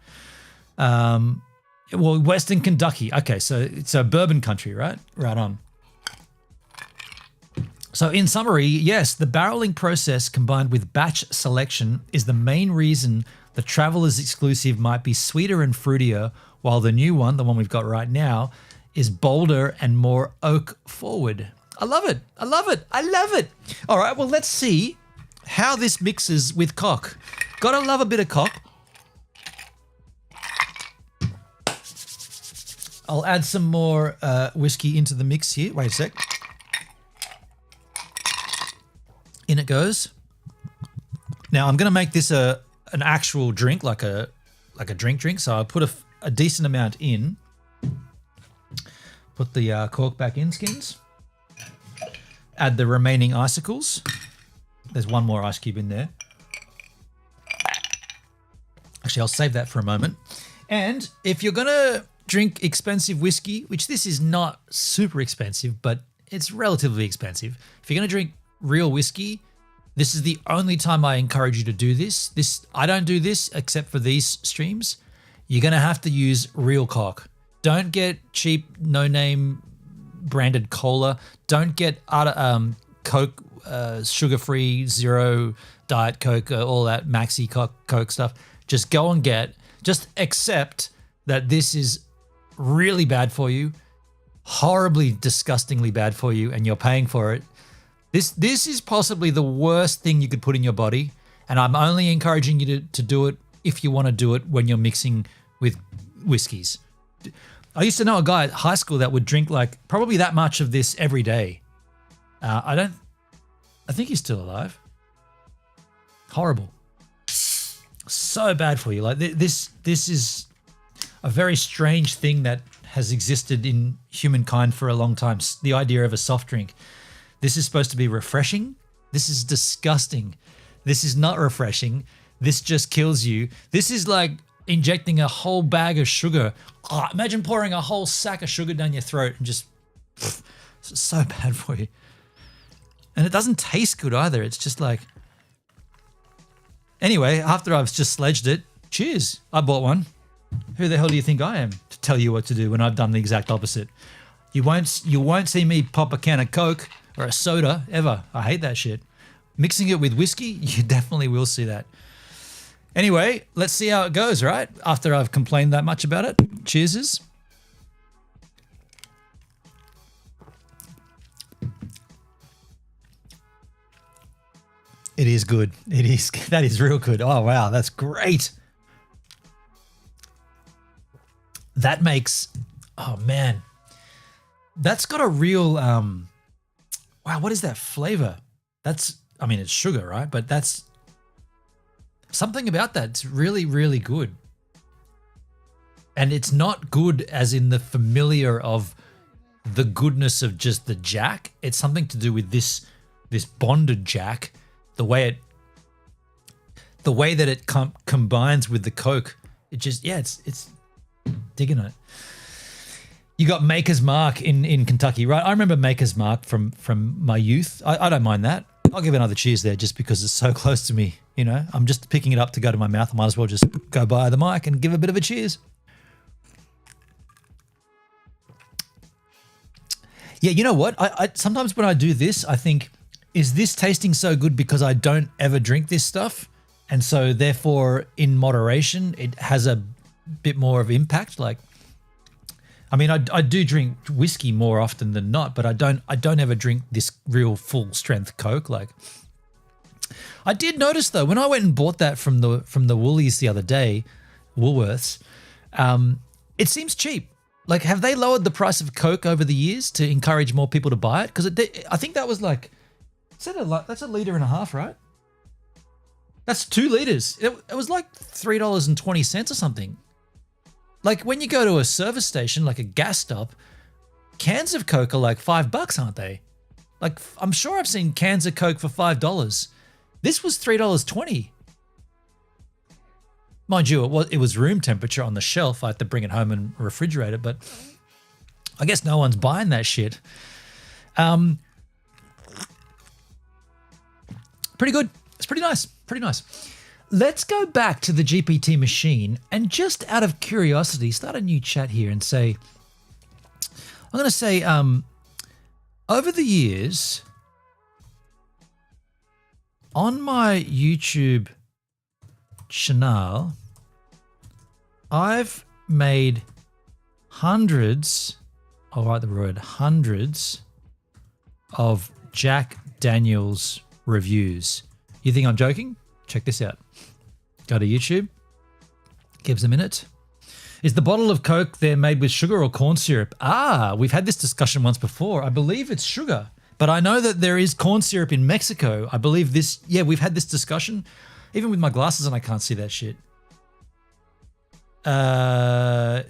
Well, Western Kentucky. Okay, so it's a bourbon country, right? Right on. So in summary, yes, the barreling process combined with batch selection is the main reason the Traveler's exclusive might be sweeter and fruitier, while the new one, the one we've got right now, is bolder and more oak forward. I love it. I love it. I love it. All right, well, let's see how this mixes with cock. Gotta love a bit of cock. I'll add some more whiskey into the mix here. Wait a sec. In it goes. Now I'm going to make this an actual drink, like a drink. So I'll put a decent amount in. Put the cork back in, Skins. Add the remaining icicles. There's one more ice cube in there. Actually, I'll save that for a moment. And if you're going to drink expensive whiskey, which this is not super expensive, but it's relatively expensive. If you're going to drink real whiskey, this is the only time I encourage you to do this. I don't do this except for these streams. You're going to have to use real cock. Don't get cheap, no-name branded cola. Don't get Coke, sugar-free, zero Diet Coke, all that maxi Coke stuff. Just go and just accept that this is really bad for you, horribly, disgustingly bad for you, and you're paying for it. This is possibly the worst thing you could put in your body, and I'm only encouraging you to do it if you want to do it when you're mixing with whiskeys. I used to know a guy at high school that would drink like probably that much of this every day. I think he's still alive. Horrible. So bad for you. Like this is a very strange thing that has existed in humankind for a long time. The idea of a soft drink. This is supposed to be refreshing. This is disgusting. This is not refreshing. This just kills you. This is like injecting a whole bag of sugar. Oh, imagine pouring a whole sack of sugar down your throat and just, it's so bad for you. And it doesn't taste good either. It's just like, anyway, after I've just sledged it, cheers. I bought one. Who the hell do you think I am to tell you what to do when I've done the exact opposite? You won't see me pop a can of Coke or a soda ever. I hate that shit. Mixing it with whiskey, you definitely will see that. Anyway, let's see how it goes, right? After I've complained that much about it. Cheerses. It is good. It is. That is real good. Oh, wow. That's great. That makes, oh man, that's got a real, wow, what is that flavor? I mean, it's sugar, right? But that's something about that. It's really, really good. And it's not good as in the familiar of the goodness of just the Jack. It's something to do with this bonded Jack, the way that it combines with the Coke. It just, yeah, it's digging it. You got Maker's Mark in Kentucky, right? I remember Maker's Mark from my youth. I don't mind that. I'll give another cheers there just because it's so close to me. You know, I'm just picking it up to go to my mouth. I might as well just go by the mic and give a bit of a cheers. Yeah, you know what? I sometimes when I do this, I think, is this tasting so good because I don't ever drink this stuff? And so therefore, in moderation, it has a bit more of impact. Like, I mean, I do drink whiskey more often than not, but I don't ever drink this real full strength Coke. Like, I did notice though, when I went and bought that from the Woolies the other day, Woolworths, it seems cheap. Like, have they lowered the price of Coke over the years to encourage more people to buy it? Because I think that was like, that's a liter and a half, right? That's 2 liters. It was like $3.20 or something. Like when you go to a service station, like a gas stop, cans of Coke are like $5, aren't they? Like I'm sure I've seen cans of Coke for $5. This was $3.20. Mind you, it was room temperature on the shelf. I had to bring it home and refrigerate it, but I guess no one's buying that shit. Pretty good. It's pretty nice. Pretty nice. Let's go back to the GPT machine and just out of curiosity, start a new chat here and say, I'm going to say, over the years, on my YouTube channel, I've made hundreds of Jack Daniels reviews. You think I'm joking? Check this out. Go to YouTube. Give us a minute. Is the bottle of Coke there made with sugar or corn syrup? We've had this discussion once before. I believe it's sugar, but I know that there is corn syrup in Mexico. I believe this. Yeah, we've had this discussion. Even with my glasses on, I can't see that shit.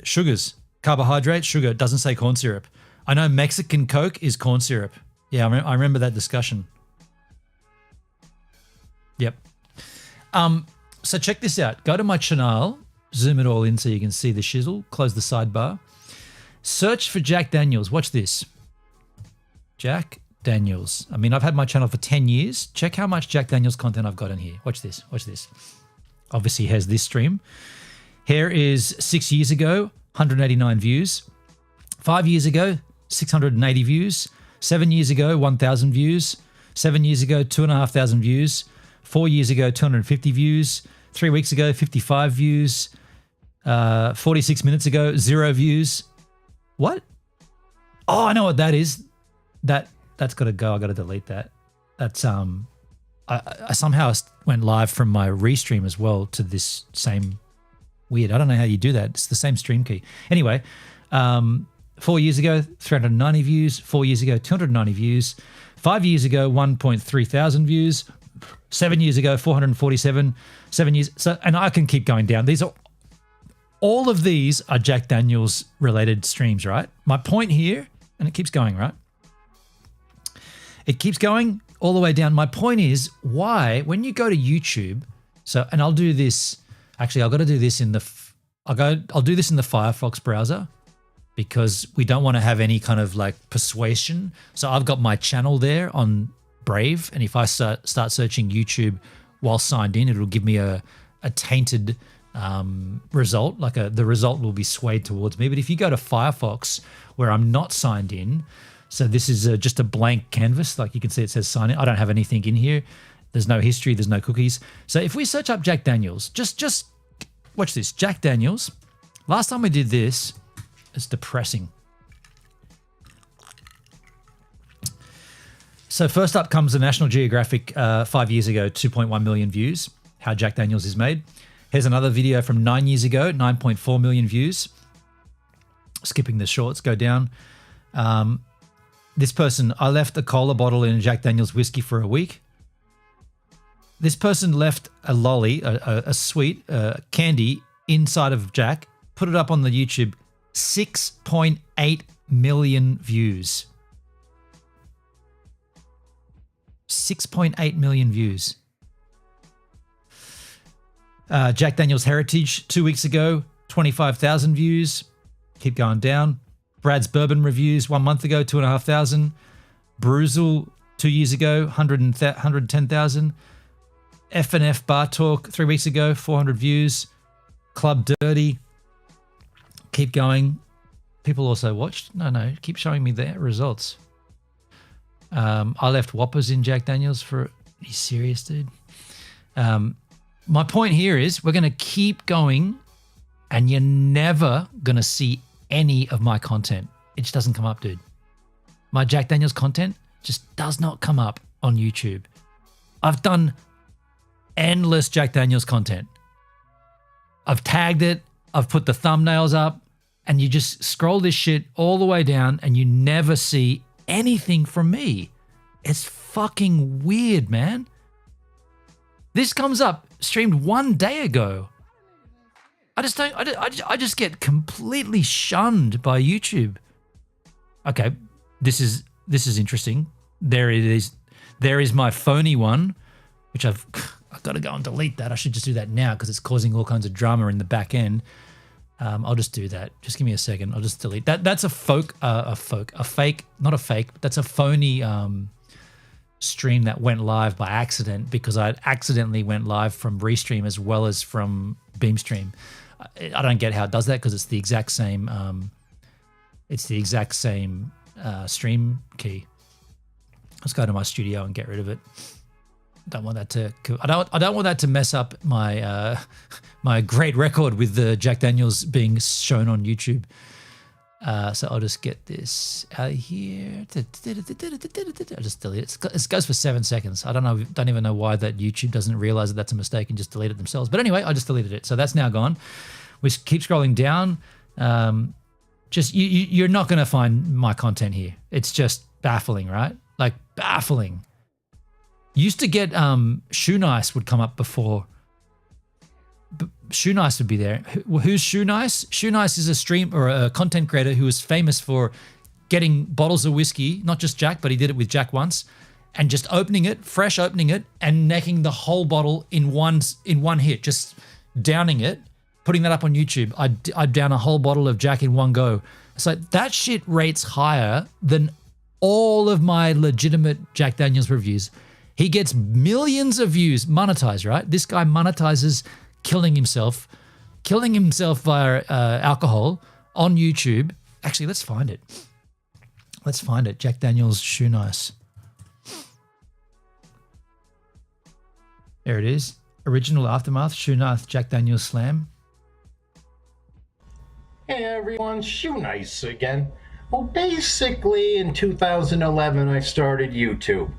Sugars, carbohydrate, sugar. It doesn't say corn syrup. I know Mexican Coke is corn syrup. Yeah, I remember that discussion. Yep. So check this out. Go to my channel, zoom it all in so you can see the shizzle, close the sidebar. Search for Jack Daniels. Watch this. Jack Daniels. I mean, I've had my channel for 10 years. Check how much Jack Daniels content I've got in here. Watch this. Watch this. Obviously, here's this stream. Here is 6 years ago, 189 views. 5 years ago, 680 views. 7 years ago, 1,000 views. 7 years ago, 2,500 views. 4 years ago, 250 views. 3 weeks ago, 55 views. 46 minutes ago, 0 views. What? Oh, I know what that is. That's got to go. I got to delete that. That's I somehow went live from my restream as well to this same weird. I don't know how you do that. It's the same stream key. Anyway, 4 years ago, 390 views. 4 years ago, 290 views. 5 years ago, 1.3 thousand views. 7 years ago, 447. 7 years. So, and I can keep going down. All of these are Jack Daniels related streams, right? My point here, and it keeps going, right? It keeps going all the way down. My point is why, when you go to YouTube, and I'll do this, actually, I've got to do this in I'll do this in the Firefox browser because we don't want to have any kind of like persuasion. So I've got my channel there on Brave. And if I start searching YouTube while signed in, it'll give me a tainted result. The result will be swayed towards me. But if you go to Firefox where I'm not signed in, so this is just a blank canvas. Like you can see it says sign in. I don't have anything in here. There's no history. There's no cookies. So if we search up Jack Daniels, just watch this. Jack Daniels. Last time we did this, it's depressing. So first up comes the National Geographic 5 years ago, 2.1 million views, how Jack Daniels is made. Here's another video from 9 years ago, 9.4 million views. Skipping the shorts, go down. This person, I left a cola bottle in a Jack Daniels whiskey for a week. This person left a lolly, a sweet candy inside of Jack, put it up on the YouTube, 6.8 million views. 6.8 million views. Jack Daniels Heritage 2 weeks ago, 25,000 views. Keep going down. Brad's Bourbon Reviews 1 month ago, 2,500. Bruzel 2 years ago, 110,000. F&F Bar Talk 3 weeks ago, 400 views. Club Dirty. Keep going. People also watched. No, keep showing me their results. I left Whoppers in Jack Daniels for... Are you serious, dude? My point here is we're going to keep going and you're never going to see any of my content. It just doesn't come up, dude. My Jack Daniels content just does not come up on YouTube. I've done endless Jack Daniels content. I've tagged it. I've put the thumbnails up. and you just scroll this shit all the way down and you never see anything from me. It's fucking weird, man. This comes up streamed 1 day ago. I just get completely shunned by YouTube. Okay, this is interesting. There it is. There is my phony one, which I've got to go and delete that. I should just do that now because it's causing all kinds of drama in the back end. I'll just do that. Just give me a second. I'll just delete that. That's a fake, not a fake. That's a phony stream that went live by accident because I accidentally went live from Restream as well as from Beamstream. I don't get how it does that because it's the exact same. Stream key. Let's go to my studio and get rid of it. Don't want that to. I don't want that to mess up my my great record with the Jack Daniels being shown on YouTube. So I'll just get this out of here. I'll just delete it. It goes for 7 seconds. I don't even know why that YouTube doesn't realize that that's a mistake and just delete it themselves. But anyway, I just deleted it. So that's now gone. We keep scrolling down. Just you're not going to find my content here. It's just baffling, right? Like baffling. Used to get Shoe Nice would come up before. Shoe Nice would be there. Who's Shoe Nice? Shoe Nice is a stream or a content creator who is famous for getting bottles of whiskey, not just Jack, but he did it with Jack once, and just opening it, fresh opening it, and necking the whole bottle in one hit, just downing it, putting that up on YouTube. I'd down a whole bottle of Jack in one go. So that shit rates higher than all of my legitimate Jack Daniels reviews. He gets millions of views, monetized, right? This guy monetizes killing himself via alcohol on YouTube. Actually, let's find it. Jack Daniels Shoe Nice. There it is. Original Aftermath, Shoe Nice, Jack Daniels Slam. Hey everyone, Shoe Nice again. Well, basically in 2011 I started YouTube.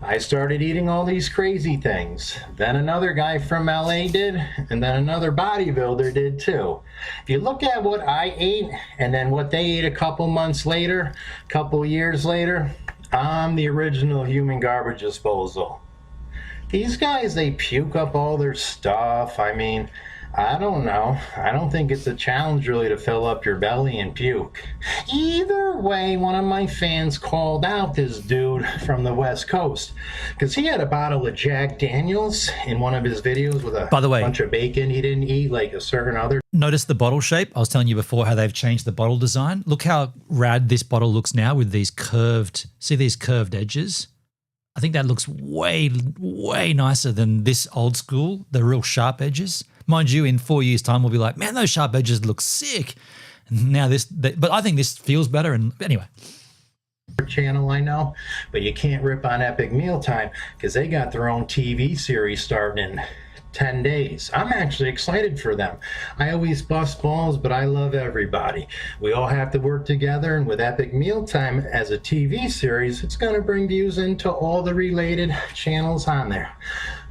I started eating all these crazy things. Then another guy from LA did, and then another bodybuilder did too. If you look at what I ate and then what they ate a couple months later, couple years later, I'm the original human garbage disposal. These guys, they puke up all their stuff. I mean, I don't know. I don't think it's a challenge really to fill up your belly and puke. Either way, one of my fans called out this dude from the West Coast because he had a bottle of Jack Daniels in one of his videos with a bunch of bacon he didn't eat like a certain other. Notice the bottle shape. I was telling you before how they've changed the bottle design. Look how rad this bottle looks now with these curved, see these curved edges? I think that looks way, way nicer than this old school, the real sharp edges. Mind you, in 4 years' time, we'll be like, man, those sharp edges look sick. And now but I think this feels better. And anyway. Channel I know, but you can't rip on Epic Mealtime because they got their own TV series starting in 10 days. I'm actually excited for them. I always bust balls, but I love everybody. We all have to work together, and with Epic Mealtime as a TV series, it's going to bring views into all the related channels on there.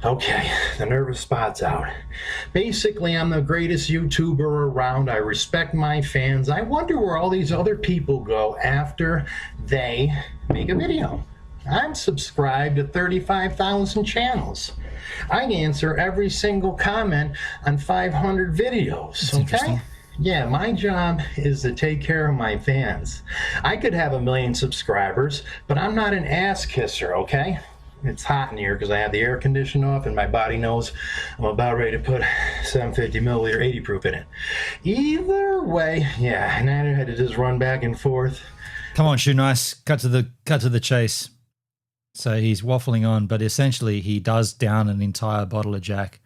Okay, the nervous spot's out. Basically, I'm the greatest YouTuber around. I respect my fans. I wonder where all these other people go after they make a video. I'm subscribed to 35,000 channels. I answer every single comment on 500 videos, okay? Yeah, my job is to take care of my fans. I could have 1 million subscribers, but I'm not an ass kisser, okay? It's hot in here because I have the air conditioner off and my body knows I'm about ready to put 750 milliliter 80 proof in it. Either way, yeah, and I had to just run back and forth. Come on, Shoe Nice, cut to the chase. So he's waffling on, but essentially he does down an entire bottle of Jack.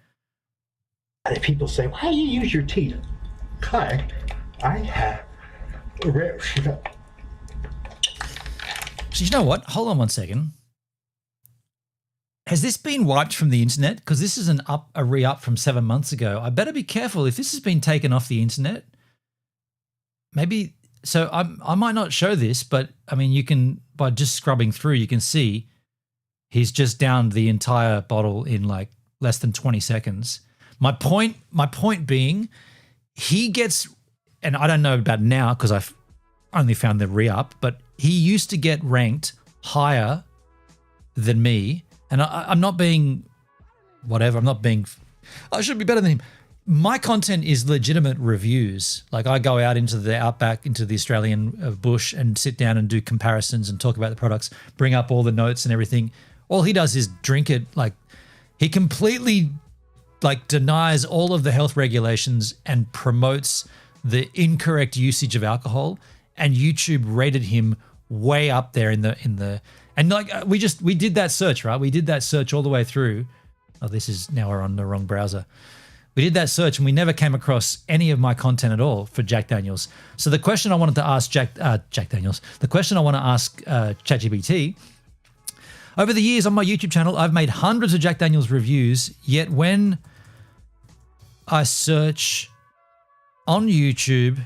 People say, why do you use your teeth? Because I have So you know what? Hold on one second. Has this been wiped from the internet? Because this is a re-up from 7 months ago. I better be careful if this has been taken off the internet. Maybe, so I might not show this, but I mean, you can, by just scrubbing through, you can see he's just downed the entire bottle in like less than 20 seconds. My point being, he gets and I don't know about now because I've only found the re-up, but he used to get ranked higher than me. And I'm not being whatever. I should be better than him. My content is legitimate reviews. Like I go out into the outback, into the Australian bush and sit down and do comparisons and talk about the products, bring up all the notes and everything. All he does is drink it. Like he completely like denies all of the health regulations and promotes the incorrect usage of alcohol. And YouTube rated him way up there in the and like we did that search, right? We did that search all the way through. Oh, this is now we're on the wrong browser. We did that search and we never came across any of my content at all for Jack Daniels. So the question I wanted to ask Jack Daniels, the question I want to ask ChatGPT, over the years on my YouTube channel, I've made hundreds of Jack Daniels reviews, yet when I search on YouTube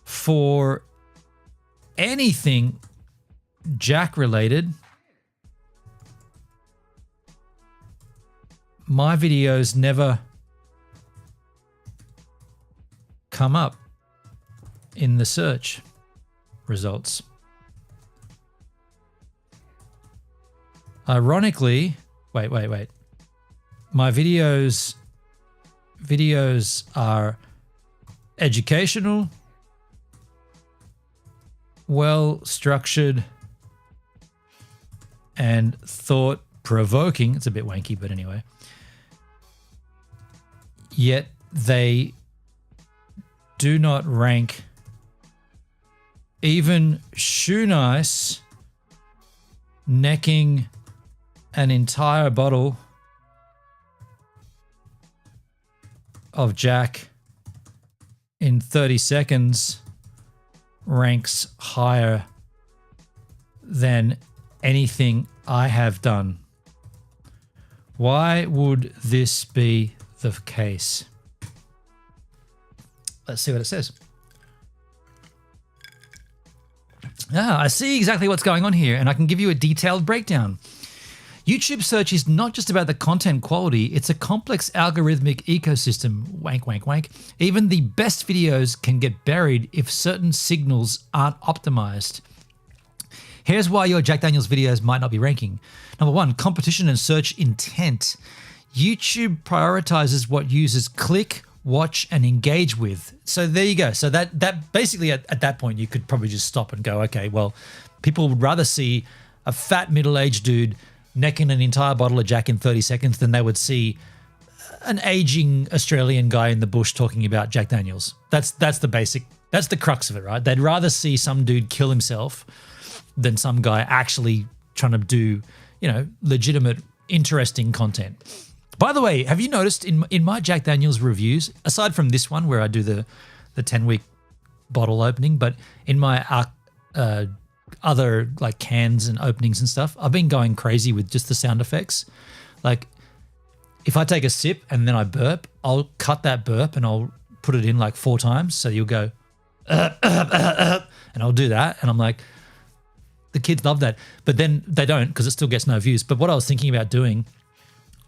for anything Jack related, my videos never come up in the search results. Ironically, wait. My videos are educational, well-structured, and thought-provoking. It's a bit wanky, but anyway. Yet they do not rank even Shoe Nice necking an entire bottle of Jack in 30 seconds ranks higher than anything I have done. Why would this be the case? Let's see what it says. I see exactly what's going on here, and I can give you a detailed breakdown. YouTube search is not just about the content quality, it's a complex algorithmic ecosystem. Wank, wank, wank. Even the best videos can get buried if certain signals aren't optimized. Here's why your Jack Daniels videos might not be ranking. Number one, competition and search intent. YouTube prioritizes what users click, watch, and engage with. So there you go. So that basically at that point, you could probably just stop and go, okay, well, people would rather see a fat middle-aged dude necking an entire bottle of Jack in 30 seconds than they would see an aging Australian guy in the bush talking about Jack Daniels. That's the crux of it, right? They'd rather see some dude kill himself than some guy actually trying to do, legitimate, interesting content. By the way, have you noticed in my Jack Daniels reviews, aside from this one where I do the 10-week bottle opening, but in my other like cans and openings and stuff, I've been going crazy with just the sound effects. Like if I take a sip and then I burp, I'll cut that burp and I'll put it in like 4 times. So you'll go, and I'll do that. And I'm like, the kids love that. But then they don't because it still gets no views. But what I was thinking about doing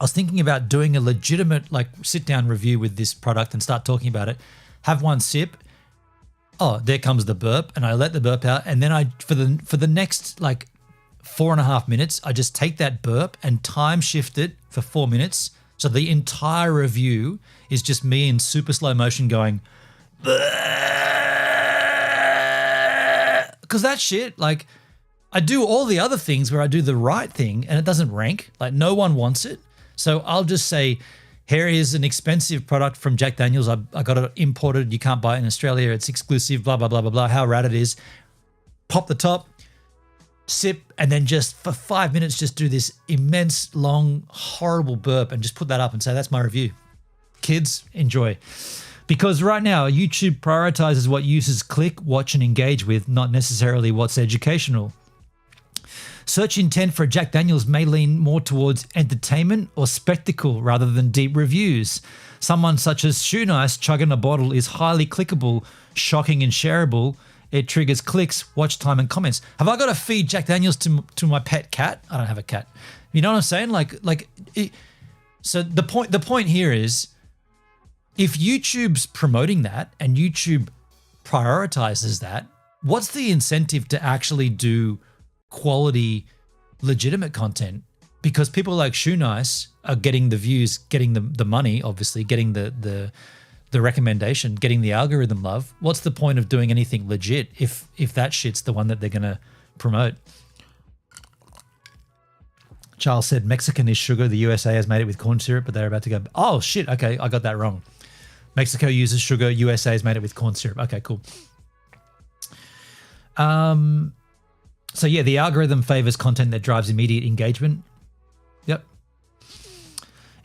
a legitimate like sit down review with this product and start talking about it, have one sip. Oh, there comes the burp, and I let the burp out, and then I for the next like 4.5 minutes, I just take that burp and time shift it for 4 minutes. So the entire review is just me in super slow motion going, because that shit, like I do all the other things where I do the right thing and it doesn't rank, like no one wants it. So I'll just say, here is an expensive product from Jack Daniels. I got it imported. You can't buy it in Australia. It's exclusive, blah, blah, blah, blah, blah. How rad it is. Pop the top, sip, and then just for 5 minutes, just do this immense, long, horrible burp and just put that up and say, that's my review. Kids, enjoy. Because right now, YouTube prioritizes what users click, watch, and engage with, not necessarily what's educational. Search intent for Jack Daniels may lean more towards entertainment or spectacle rather than deep reviews. Someone such as Shoe Nice chugging a bottle is highly clickable, shocking, and shareable. It triggers clicks, watch time, and comments. Have I got to feed Jack Daniels to my pet cat? I don't have a cat. You know what I'm saying? So the point here is if YouTube's promoting that and YouTube prioritizes that, what's the incentive to actually do quality, legitimate content? Because people like Shoe Nice are getting the views, getting the money, obviously, getting the recommendation, getting the algorithm love. What's the point of doing anything legit if that shit's the one that they're going to promote? Charles said Mexican is sugar. The USA has made it with corn syrup, but they're about to go. Oh, shit. Okay, I got that wrong. Mexico uses sugar. USA has made it with corn syrup. Okay, cool. So yeah, the algorithm favors content that drives immediate engagement. Yep.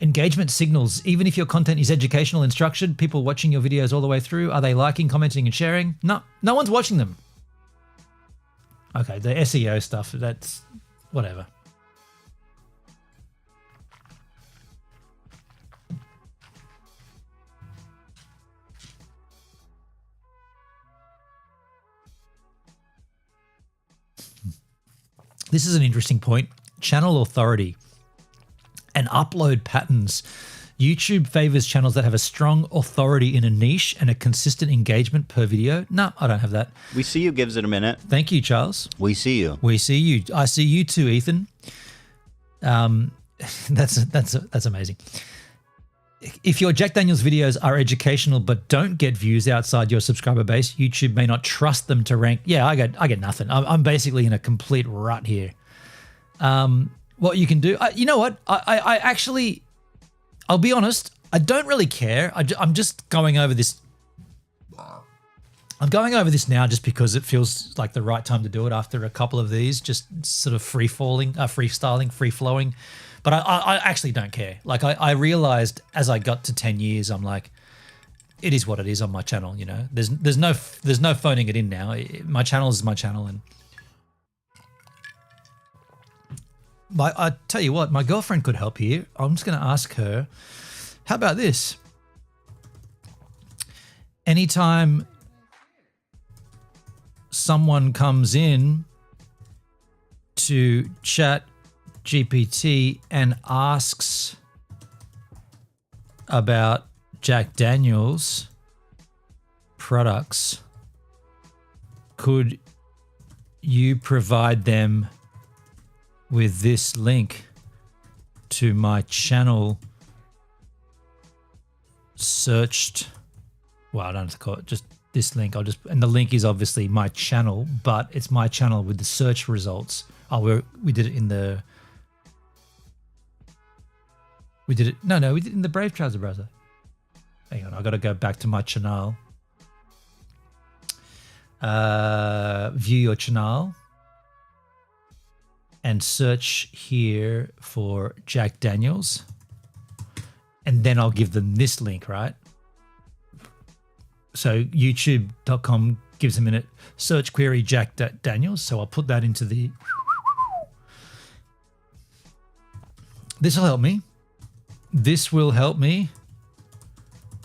Engagement signals, even if your content is educational and structured, people watching your videos all the way through, are they liking, commenting, and sharing? No one's watching them. Okay, the SEO stuff, that's whatever. This is an interesting point. Channel authority and upload patterns. YouTube favors channels that have a strong authority in a niche and a consistent engagement per video. No, I don't have that. We see you gives it a minute. Thank you, Charles. We see you. We see you. I see you too, Ethan. That's amazing. If your Jack Daniels videos are educational but don't get views outside your subscriber base, YouTube may not trust them to rank. Yeah, I get nothing. I'm basically in a complete rut here. What you can do, you know what? I actually, I'll be honest, I don't really care. I'm just going over this. I'm going over this now just because it feels like the right time to do it after a couple of these, just sort of freestyling, free-flowing. But I actually don't care. Like I realized as I got to 10 years, I'm like, it is what it is on my channel. You know, there's no phoning it in now. My channel is my channel, and I tell you what, my girlfriend could help here. I'm just going to ask her. How about this? Anytime someone comes in to chat GPT and asks about Jack Daniels products, could you provide them with this link to my channel searched? Well, I don't have to call it, just this link. And the link is obviously my channel, but it's my channel with the search results. Oh, we did it in the. We did it in the Brave Trouser browser. Hang on, I got to go back to my channel. View your channel and search here for Jack Daniels. And then I'll give them this link, right? So youtube.com gives them a search query Jack Daniels. So I'll put that into the. This will help me. This will help me,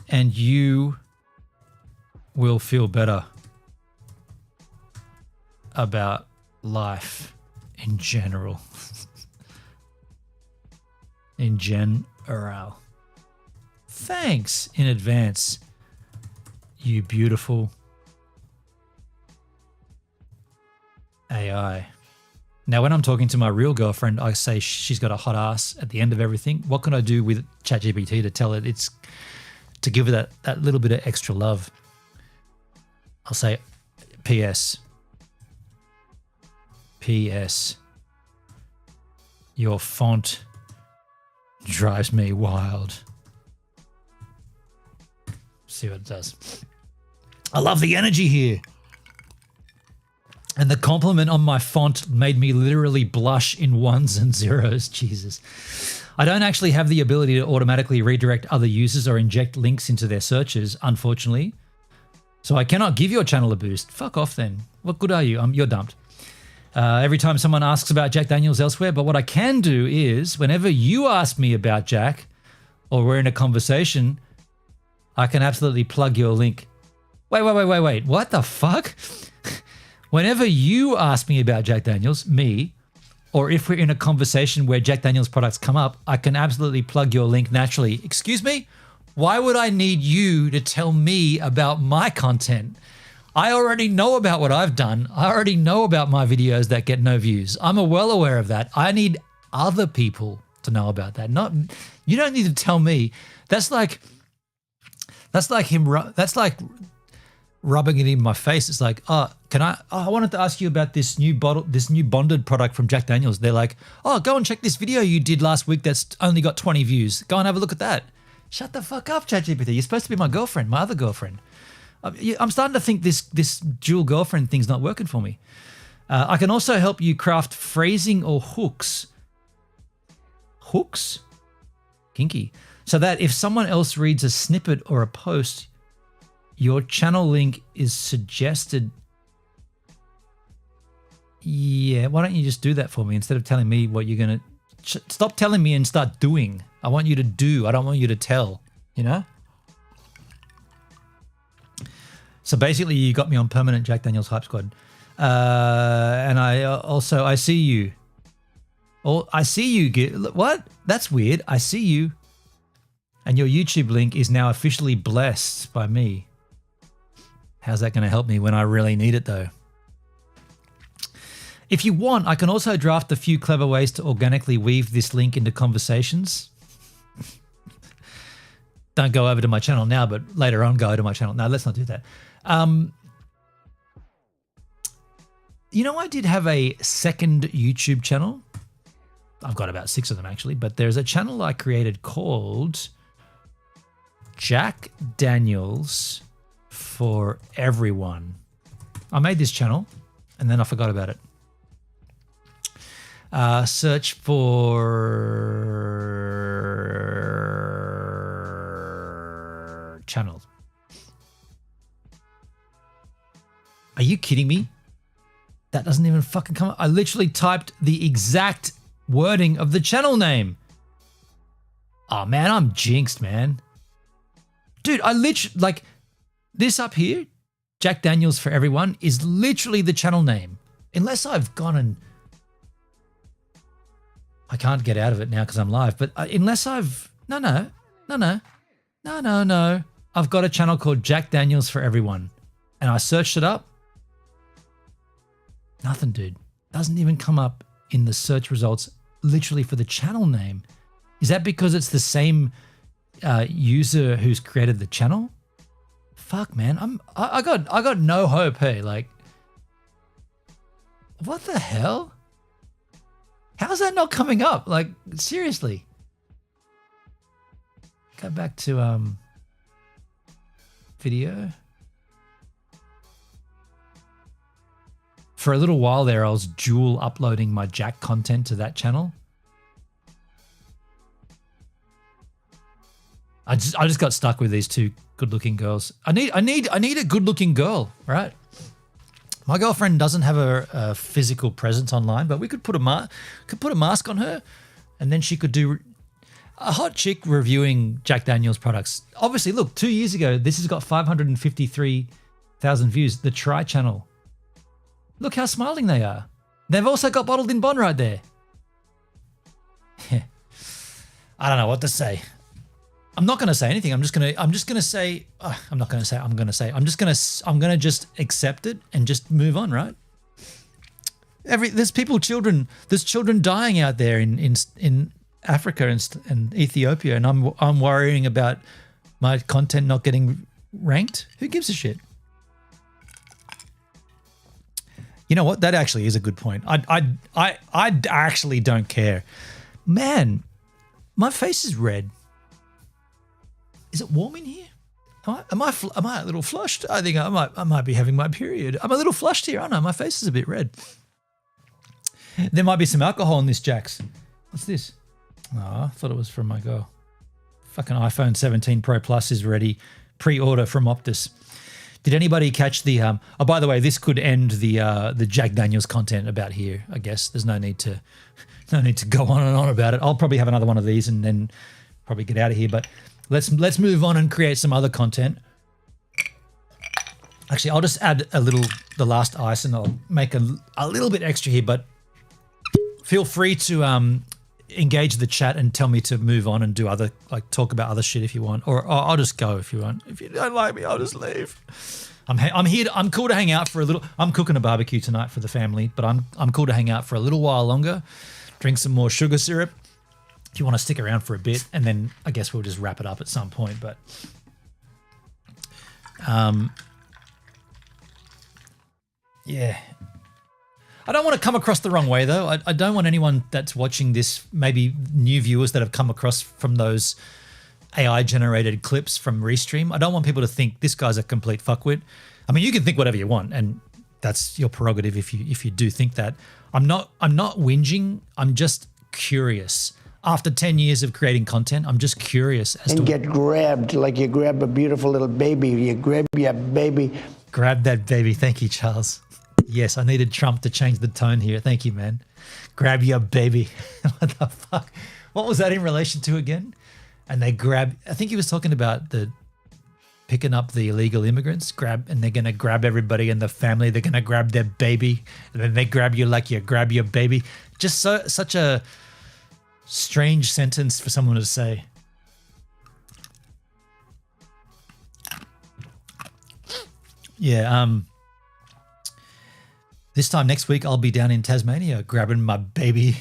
and you will feel better about life in general. In general. Thanks in advance, you beautiful AI. Now, when I'm talking to my real girlfriend, I say she's got a hot ass at the end of everything. What can I do with ChatGPT to tell it to give her that little bit of extra love? I'll say, P.S. P.S. Your font drives me wild. See what it does. I love the energy here. And the compliment on my font made me literally blush in ones and zeros. Jesus. I don't actually have the ability to automatically redirect other users or inject links into their searches, unfortunately. So I cannot give your channel a boost. Fuck off then. What good are you? You're dumped. Every time someone asks about Jack Daniels elsewhere, but what I can do is whenever you ask me about Jack or we're in a conversation, I can absolutely plug your link. Wait. What the fuck? Whenever you ask me about Jack Daniels, me, or if we're in a conversation where Jack Daniels products come up, I can absolutely plug your link naturally. Excuse me? Why would I need you to tell me about my content? I already know about what I've done. I already know about my videos that get no views. I'm well aware of that. I need other people to know about that. Not you don't need to tell me. That's like rubbing it in my face. It's like, I wanted to ask you about this new bonded product from Jack Daniels. They're like, oh, go and check this video you did last week that's only got 20 views. Go and have a look at that. Shut the fuck up, ChatGPT. You're supposed to be my girlfriend, my other girlfriend. I'm starting to think this dual girlfriend thing's not working for me. I can also help you craft phrasing or hooks. Hooks? Kinky. So that if someone else reads a snippet or a post, your channel link is suggested. Yeah, why don't you just do that for me instead of telling me what you're going to... Stop telling me and start doing. I want you to do. I don't want you to tell, you know? So basically you got me on permanent Jack Daniels Hype Squad. And I see you. Oh, I see you. What? That's weird. I see you. And your YouTube link is now officially blessed by me. How's that going to help me when I really need it though? If you want, I can also draft a few clever ways to organically weave this link into conversations. Don't go over to my channel now, but later on go to my channel. No, let's not do that. You know, I did have a second YouTube channel. I've got about 6 of them actually, but there's a channel I created called Jack Daniels for Everyone. I made this channel and then I forgot about it. Search for channels. Are you kidding me? That doesn't even fucking come up. I literally typed the exact wording of the channel name. Oh man, I'm jinxed, man. Dude, I literally, like, this up here, Jack Daniels for Everyone, is literally the channel name. Unless I've gone and... I can't get out of it now because I'm live, but unless I've... No. I've got a channel called Jack Daniels for Everyone. And I searched it up. Nothing, dude. Doesn't even come up in the search results literally for the channel name. Is that because it's the same user who's created the channel? Fuck, man. I got no hope, hey. Like, what the hell? How's that not coming up? Like, seriously. Go back to video. For a little while there, I was dual uploading my Jack content to that channel. I just got stuck with these 2 good-looking girls. I need a good-looking girl, right? My girlfriend doesn't have a physical presence online, but we could put a mask on her, and then she could do a hot chick reviewing Jack Daniels products. Obviously, look, 2 years ago, this has got 553,000 views. The Try channel. Look how smiling they are. They've also got Bottled in Bond right there. I don't know what to say. I'm not going to say anything. I'm just going to say, I'm going to just accept it and just move on, right? There's children dying out there in Africa and Ethiopia, and I'm worrying about my content not getting ranked. Who gives a shit? You know what? That actually is a good point. I actually don't care. Man, my face is red. Is it warm in here? Am I a little flushed? I think I might be having my period. I'm a little flushed here, aren't I? My face is a bit red. There might be some alcohol in this, Jax. What's this? Oh, I thought it was from my girl. Fucking iPhone 17 Pro Plus is ready. Pre-order from Optus. Did anybody catch the? Oh, by the way, this could end the Jack Daniels content about here. I guess there's no need to go on and on about it. I'll probably have another one of these and then probably get out of here. But let's move on and create some other content. Actually, I'll just add the last ice, and I'll make a little bit extra here. But feel free to engage the chat and tell me to move on and do other, like talk about other shit if you want, or I'll just go if you want. If you don't like me, I'll just leave. I'm here. I'm cool to hang out for a little. I'm cooking a barbecue tonight for the family, but I'm cool to hang out for a little while longer, drink some more sugar syrup. If you want to stick around for a bit, and then I guess we'll just wrap it up at some point. But yeah. I don't want to come across the wrong way, though. I don't want anyone that's watching this, maybe new viewers that have come across from those AI-generated clips from Restream. I don't want people to think this guy's a complete fuckwit. I mean, you can think whatever you want, and that's your prerogative if you do think that. I'm not whinging. I'm just curious. After 10 years of creating content, I'm just curious as to get grabbed like you grab a beautiful little baby. You grab your baby. Grab that baby. Thank you, Charles. Yes, I needed Trump to change the tone here. Thank you, man. Grab your baby. What the fuck? What was that in relation to again? And they grab, I think he was talking about the picking up the illegal immigrants, and they're going to grab everybody in the family. They're going to grab their baby. And then they grab you like you grab your baby. Just such a strange sentence for someone to say. Yeah, this time next week, I'll be down in Tasmania grabbing my baby.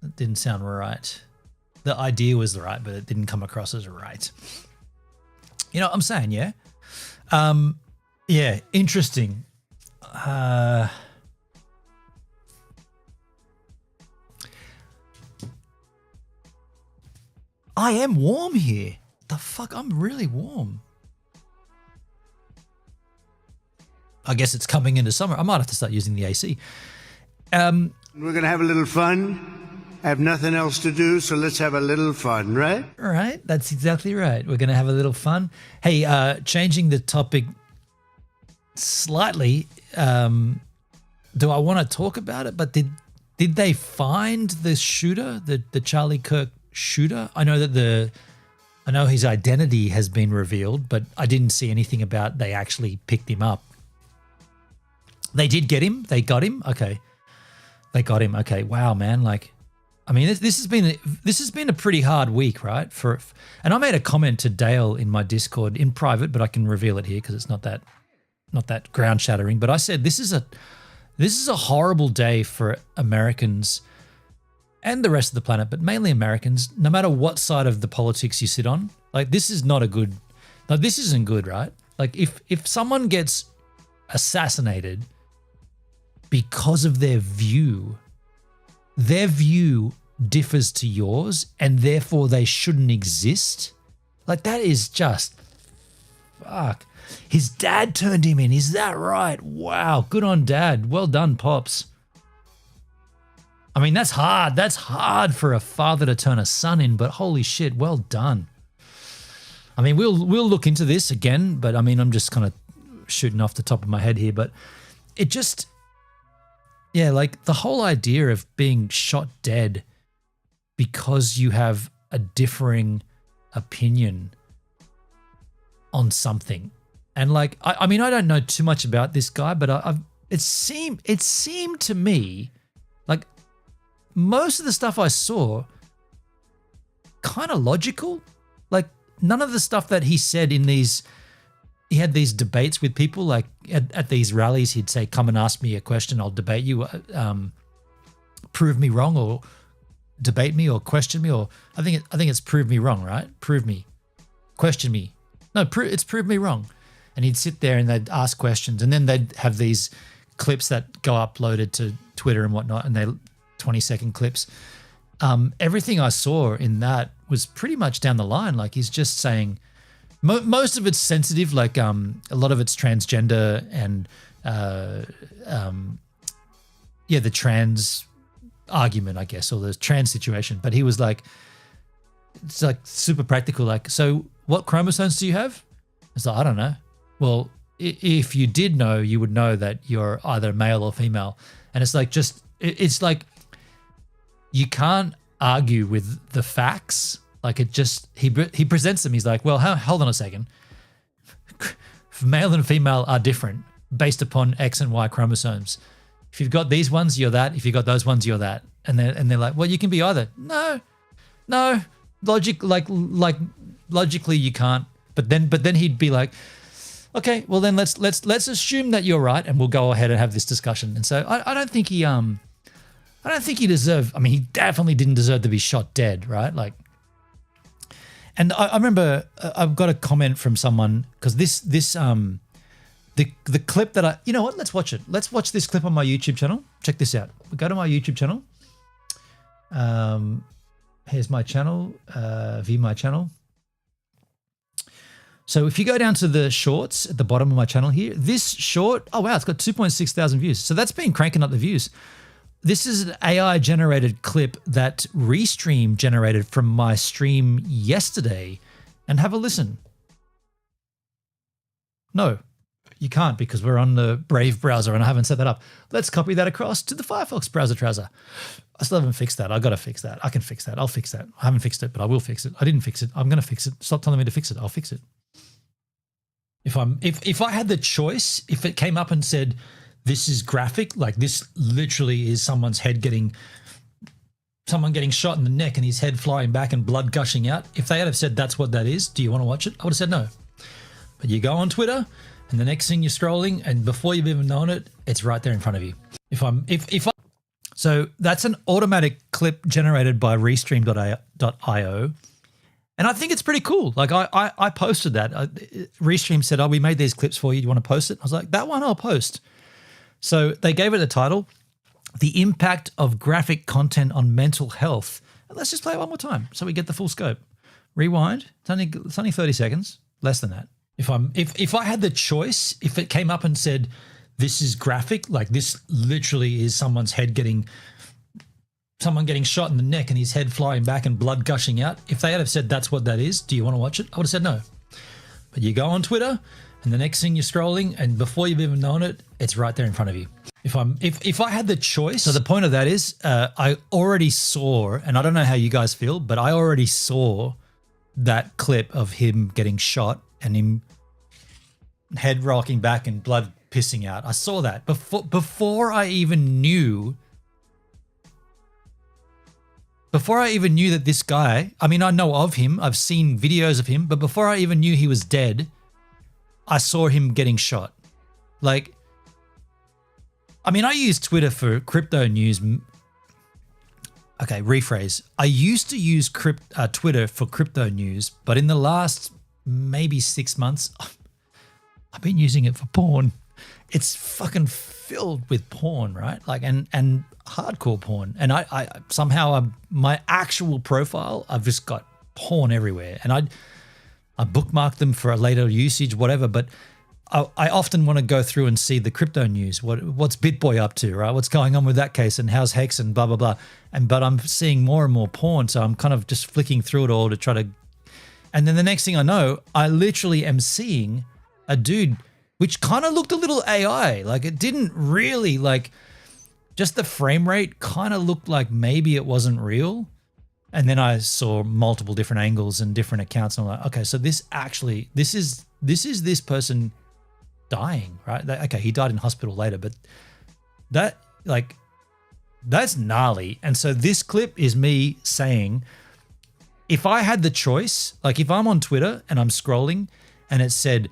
That didn't sound right. The idea was right, but it didn't come across as right. You know what I'm saying, yeah? Yeah, interesting. I am warm here. The fuck? I'm really warm. I guess it's coming into summer. I might have to start using the AC. We're going to have a little fun. I have nothing else to do, so let's have a little fun, right? Right. That's exactly right. We're going to have a little fun. Hey, changing the topic slightly, do I want to talk about it? But did they find the shooter, the Charlie Kirk shooter? I know his identity has been revealed, but I didn't see anything about they actually picked him up. They did get him. They got him. Okay. They got him. Okay. Wow, man. Like, I mean, this has been a pretty hard week, right? And I made a comment to Dale in my Discord in private, but I can reveal it here because it's not that ground shattering. But I said this is a horrible day for Americans and the rest of the planet, but mainly Americans. No matter what side of the politics you sit on, like this is not a good. Like this isn't good, right? Like if someone gets assassinated because of their view differs to yours and therefore they shouldn't exist. Like that is just fuck. His dad turned him in. Is that right? Wow. Good on dad. Well done, Pops. I mean, that's hard. That's hard for a father to turn a son in, but holy shit, well done. I mean, we'll look into this again, but I mean, I'm just kind of shooting off the top of my head here, but it just, yeah, like the whole idea of being shot dead because you have a differing opinion on something. And like, I mean, I don't know too much about this guy, but it seemed to me like most of the stuff I saw kind of logical. Like none of the stuff that he said he had these debates with people, like at these rallies, he'd say, come and ask me a question. I'll debate you, prove me wrong, or debate me or question me. Or I think it's prove me wrong, right? Prove me, question me. No, it's prove me wrong. And he'd sit there and they'd ask questions, and then they'd have these clips that go uploaded to Twitter and whatnot, and they 20-second clips. Everything I saw in that was pretty much down the line. Like he's just saying, most of it's sensitive, like a lot of it's transgender and the trans argument, I guess, or the trans situation. But he was like, it's like super practical. Like, so what chromosomes do you have? It's like, I don't know. Well, if you did know, you would know that you're either male or female. And it's like it's like you can't argue with the facts. Like it just, he presents them. He's like, well, hold on a second. Male and female are different based upon X and Y chromosomes. If you've got these ones, you're that. If you've got those ones, you're that. And they're like, well, you can be either. No, logically you can't. But then he'd be like, okay, well then let's assume that you're right, and we'll go ahead and have this discussion. And so I don't think he deserved. I mean, he definitely didn't deserve to be shot dead, right? Like, and I remember I've got a comment from someone because the clip that you know what? Let's watch it. Let's watch this clip on my YouTube channel. Check this out. We go to my YouTube channel. Here's my channel. View my channel. So if you go down to the shorts at the bottom of my channel here, this short, oh wow, it's got 2.6 thousand views. So that's been cranking up the views. This is an AI generated clip that Restream generated from my stream yesterday. And have a listen. No, you can't because we're on the Brave browser and I haven't set that up. Let's copy that across to the Firefox browser. I still haven't fixed that. I got to fix that. I can fix that. I'll fix that. I haven't fixed it, but I will fix it. I didn't fix it. I'm going to fix it. Stop telling me to fix it. I'll fix it. If I had the choice, if it came up and said, this is graphic, like this literally is someone getting shot in the neck and his head flying back and blood gushing out. If they had have said that's what that is, do you want to watch it? I would have said no. But you go on Twitter and the next thing you're scrolling and before you've even known it, it's right there in front of you. So that's an automatic clip generated by Restream.io. And I think it's pretty cool. Like I posted that. Restream said, oh, we made these clips for you. Do you want to post it? I was like, that one I'll post. So they gave it a title, The Impact of Graphic Content on Mental Health. And let's just play it one more time so we get the full scope. Rewind. It's only 30 seconds, less than that. If I had the choice, if it came up and said, this is graphic, like this literally is someone getting shot in the neck and his head flying back and blood gushing out. If they had have said that's what that is, do you want to watch it? I would have said no. But you go on Twitter and the next thing you're scrolling and before you've even known it, it's right there in front of you. If I had the choice, so the point of that is I already saw, and I don't know how you guys feel, but I already saw that clip of him getting shot and him head rocking back and blood pissing out. I saw that before I even knew that this guy, I mean, I know of him, I've seen videos of him, but before I even knew he was dead, I saw him getting shot. Like, I mean, I use Twitter for crypto news. Okay, rephrase. I used to use Twitter for crypto news, but in the last maybe 6 months, I've been using it for porn. It's fucking filled with porn, right? Like, and hardcore porn. And I somehow my actual profile, I've just got porn everywhere. And I bookmark them for a later usage, whatever. But I often want to go through and see the crypto news. What's BitBoy up to, right? What's going on with that case and how's Hex and blah, blah, blah. But I'm seeing more and more porn. So I'm kind of just flicking through it all to try to. And then the next thing I know, I literally am seeing a dude which kind of looked a little AI. Like it didn't really just the frame rate kind of looked like maybe it wasn't real. And then I saw multiple different angles and different accounts. And I'm like, okay, so this is this person dying, right? Okay, he died in hospital later, but that's gnarly. And so this clip is me saying, if I had the choice, like if I'm on Twitter and I'm scrolling and it said,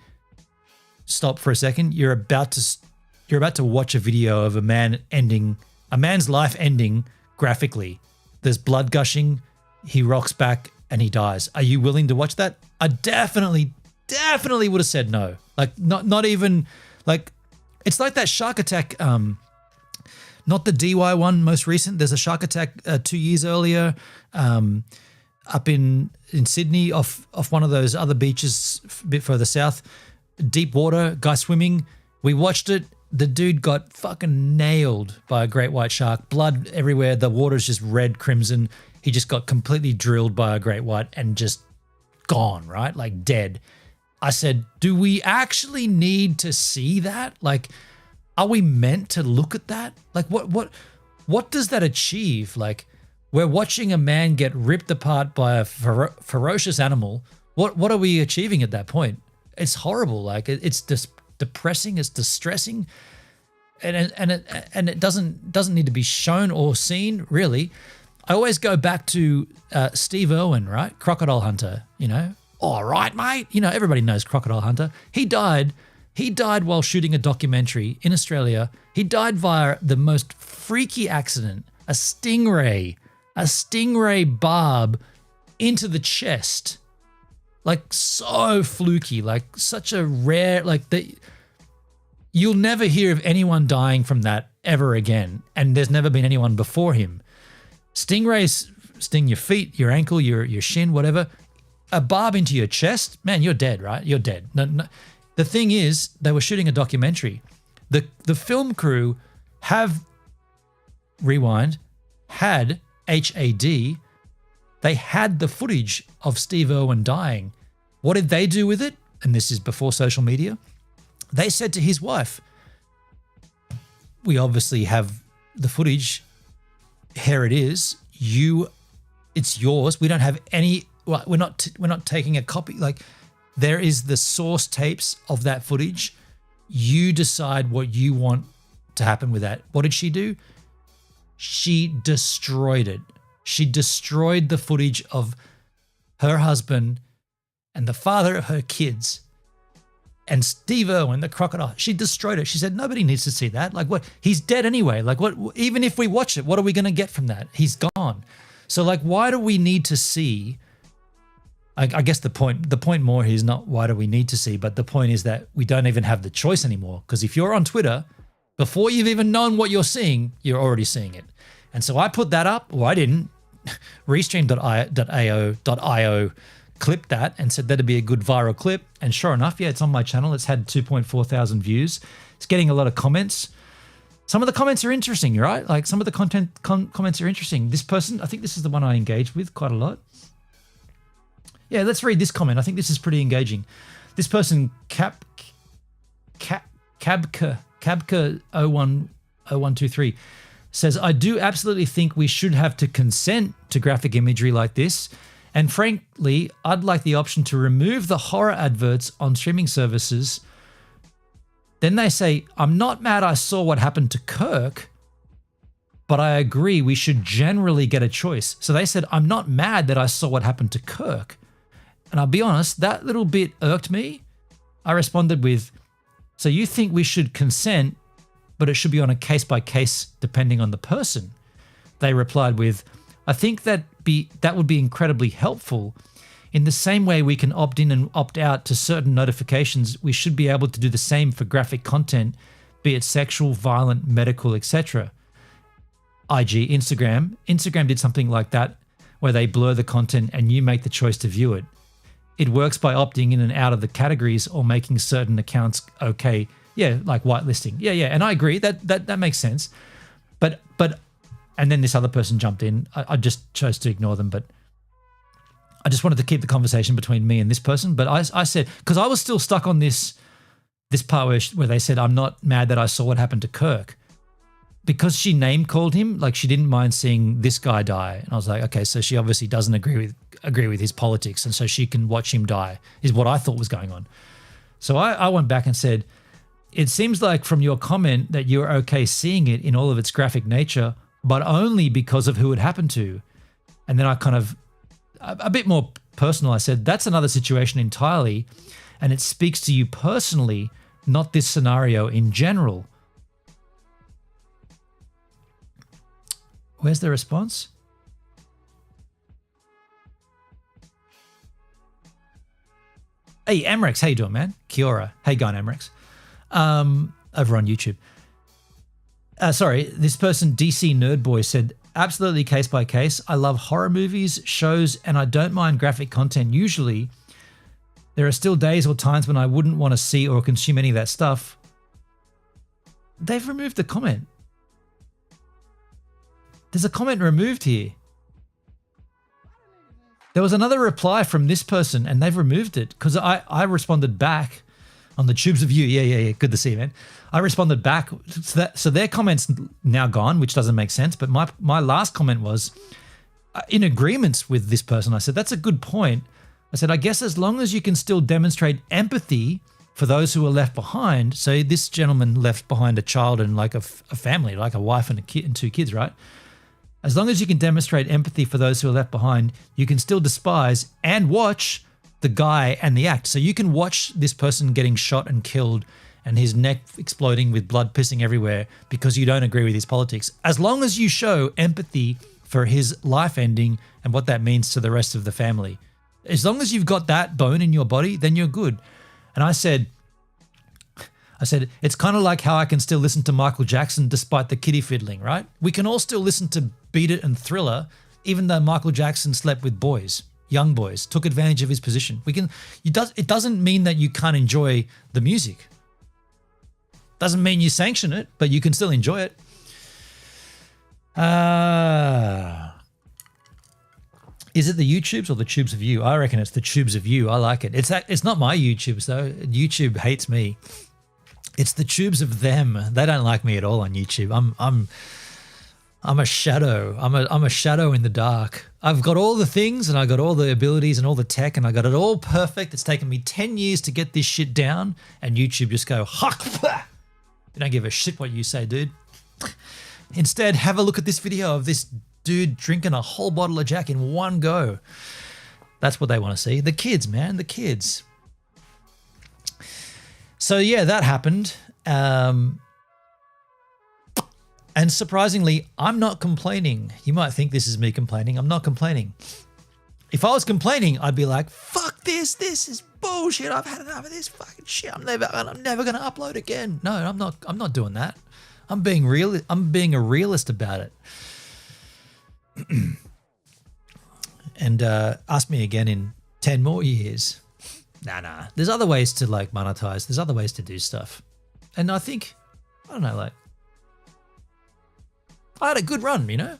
stop for a second, you're about to watch a video of a man's life ending graphically. There's blood gushing, he rocks back and he dies. Are you willing to watch that? I definitely would have said no. Like not even like, it's like that shark attack, not the DY one most recent. There's a shark attack 2 years earlier up in Sydney off one of those other beaches a bit further south. Deep water, guy swimming. We watched it. The dude got fucking nailed by a great white shark. Blood everywhere. The water's just red, crimson. He just got completely drilled by a great white and just gone, right? Like dead. I said, do we actually need to see that? Like, are we meant to look at that? Like, what does that achieve? Like, we're watching a man get ripped apart by a ferocious animal. What are we achieving at that point? It's horrible. Like, it's just depressing. It's distressing. and it doesn't need to be shown or seen really. I always go back to Steve Irwin, right? Crocodile Hunter, you know. All right, mate. You know, everybody knows Crocodile Hunter. He died while shooting a documentary in Australia. He died via the most freaky accident, a stingray barb into the chest. Like so fluky, like such a rare, you'll never hear of anyone dying from that ever again. And there's never been anyone before him. Stingrays sting your feet, your ankle, your shin, whatever. A barb into your chest, man, you're dead, right? You're dead. No. The thing is, they were shooting a documentary. The film crew had HAD. They had the footage of Steve Irwin dying. What did they do with it? And this is before social media. They said to his wife, we obviously have the footage. Here it is. It's yours. We don't have any. We're not taking a copy. Like, there is the source tapes of that footage. You decide what you want to happen with that. What did she do? She destroyed it. She destroyed the footage of her husband and the father of her kids and Steve Irwin, the crocodile. She destroyed it. She said, nobody needs to see that. Like, what? He's dead anyway. Like, what? Even if we watch it, what are we going to get from that? He's gone. So, like, why do we need to see? I guess the point more here is not why do we need to see, but the point is that we don't even have the choice anymore. Because if you're on Twitter, before you've even known what you're seeing, you're already seeing it. And so I put that up. Well, I didn't. Restream.io clipped that and said that'd be a good viral clip. And sure enough, yeah, it's on my channel. It's had 2.4 thousand views. It's getting a lot of comments. Some of the comments are interesting, right? Like some of the comments are interesting. This person, I think this is the one I engaged with quite a lot. Yeah, let's read this comment. I think this is pretty engaging. This person, Cabka0123, says, I do absolutely think we should have to consent to graphic imagery like this. And frankly, I'd like the option to remove the horror adverts on streaming services. Then they say, I'm not mad I saw what happened to Kirk, but I agree we should generally get a choice. So they said, I'm not mad that I saw what happened to Kirk. And I'll be honest, that little bit irked me. I responded with, so you think we should consent, but it should be on a case-by-case depending on the person? They replied with, I think that would be incredibly helpful. In the same way we can opt in and opt out to certain notifications, we should be able to do the same for graphic content, be it sexual, violent, medical, etc. IG, Instagram did something like that where they blur the content and you make the choice to view it. It works by opting in and out of the categories or making certain accounts okay. Yeah, like whitelisting. Yeah, and I agree that makes sense. But and then this other person jumped in. I just chose to ignore them, but I just wanted to keep the conversation between me and this person. But I said, because I was still stuck on this part where they said, I'm not mad that I saw what happened to Kirk. Because she name called him, like she didn't mind seeing this guy die. And I was like, okay, so she obviously doesn't agree with his politics, and so she can watch him die, is what I thought was going on. So I went back and said, it seems like from your comment that you're okay seeing it in all of its graphic nature, but only because of who it happened to. And then I kind of, a bit more personal, I said, that's another situation entirely, and it speaks to you personally, not this scenario in general. Where's the response? Hey, Amrex, how you doing, man? Kia ora. How you going, Amrex? Over on YouTube. Sorry, this person, DC Nerdboy, said, absolutely case by case. I love horror movies, shows, and I don't mind graphic content usually. There are still days or times when I wouldn't want to see or consume any of that stuff. They've removed the comment. There's a comment removed here. There was another reply from this person and they've removed it because I responded back on the tubes of you. Yeah. Good to see you, man. I responded back. So their comment's now gone, which doesn't make sense. But my last comment was in agreement with this person. I said, that's a good point. I said, I guess as long as you can still demonstrate empathy for those who are left behind. So this gentleman left behind a child and like a family, like a wife and a kid and 2 kids, right? As long as you can demonstrate empathy for those who are left behind, you can still despise and watch the guy and the act. So you can watch this person getting shot and killed and his neck exploding with blood pissing everywhere because you don't agree with his politics. As long as you show empathy for his life ending and what that means to the rest of the family. As long as you've got that bone in your body, then you're good. And I said, it's kind of like how I can still listen to Michael Jackson despite the kiddie fiddling, right? We can all still listen to Beat It and Thriller, even though Michael Jackson slept with boys, young boys, took advantage of his position. It doesn't mean that you can't enjoy the music. Doesn't mean you sanction it, but you can still enjoy it. Is it the YouTubes or the tubes of you? I reckon it's the tubes of you. I like it. It's not my YouTubes though. YouTube hates me. It's the tubes of them. They don't like me at all on YouTube. I'm a shadow. I'm a shadow in the dark. I've got all the things and I got all the abilities and all the tech and I got it all perfect. It's taken me 10 years to get this shit down and YouTube just go, you don't give a shit what you say, dude. Instead, have a look at this video of this dude drinking a whole bottle of Jack in one go. That's what they want to see. The kids, man, the kids. So yeah, that happened. And surprisingly, I'm not complaining. You might think this is me complaining. I'm not complaining. If I was complaining, I'd be like, fuck this. This is bullshit. I've had enough of this fucking shit. I'm never going to upload again. No, I'm not doing that. I'm being a realist about it. And ask me again in 10 more years. Nah. There's other ways to like monetize. There's other ways to do stuff. And I think, I don't know, like, I had a good run, you know?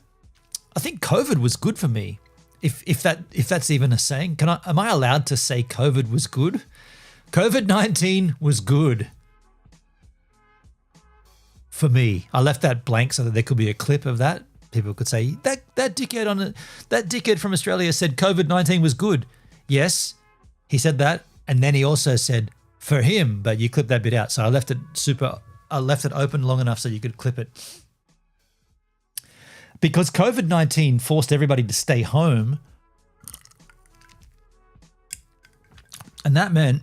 I think COVID was good for me. If that's even a saying. Am I allowed to say COVID was good? COVID-19 was good for me. I left that blank so that there could be a clip of that. People could say, that dickhead from Australia said COVID-19 was good. Yes, he said that. And then he also said for him, but you clip that bit out. So I left it open long enough so you could clip it. Because COVID-19 forced everybody to stay home. And that meant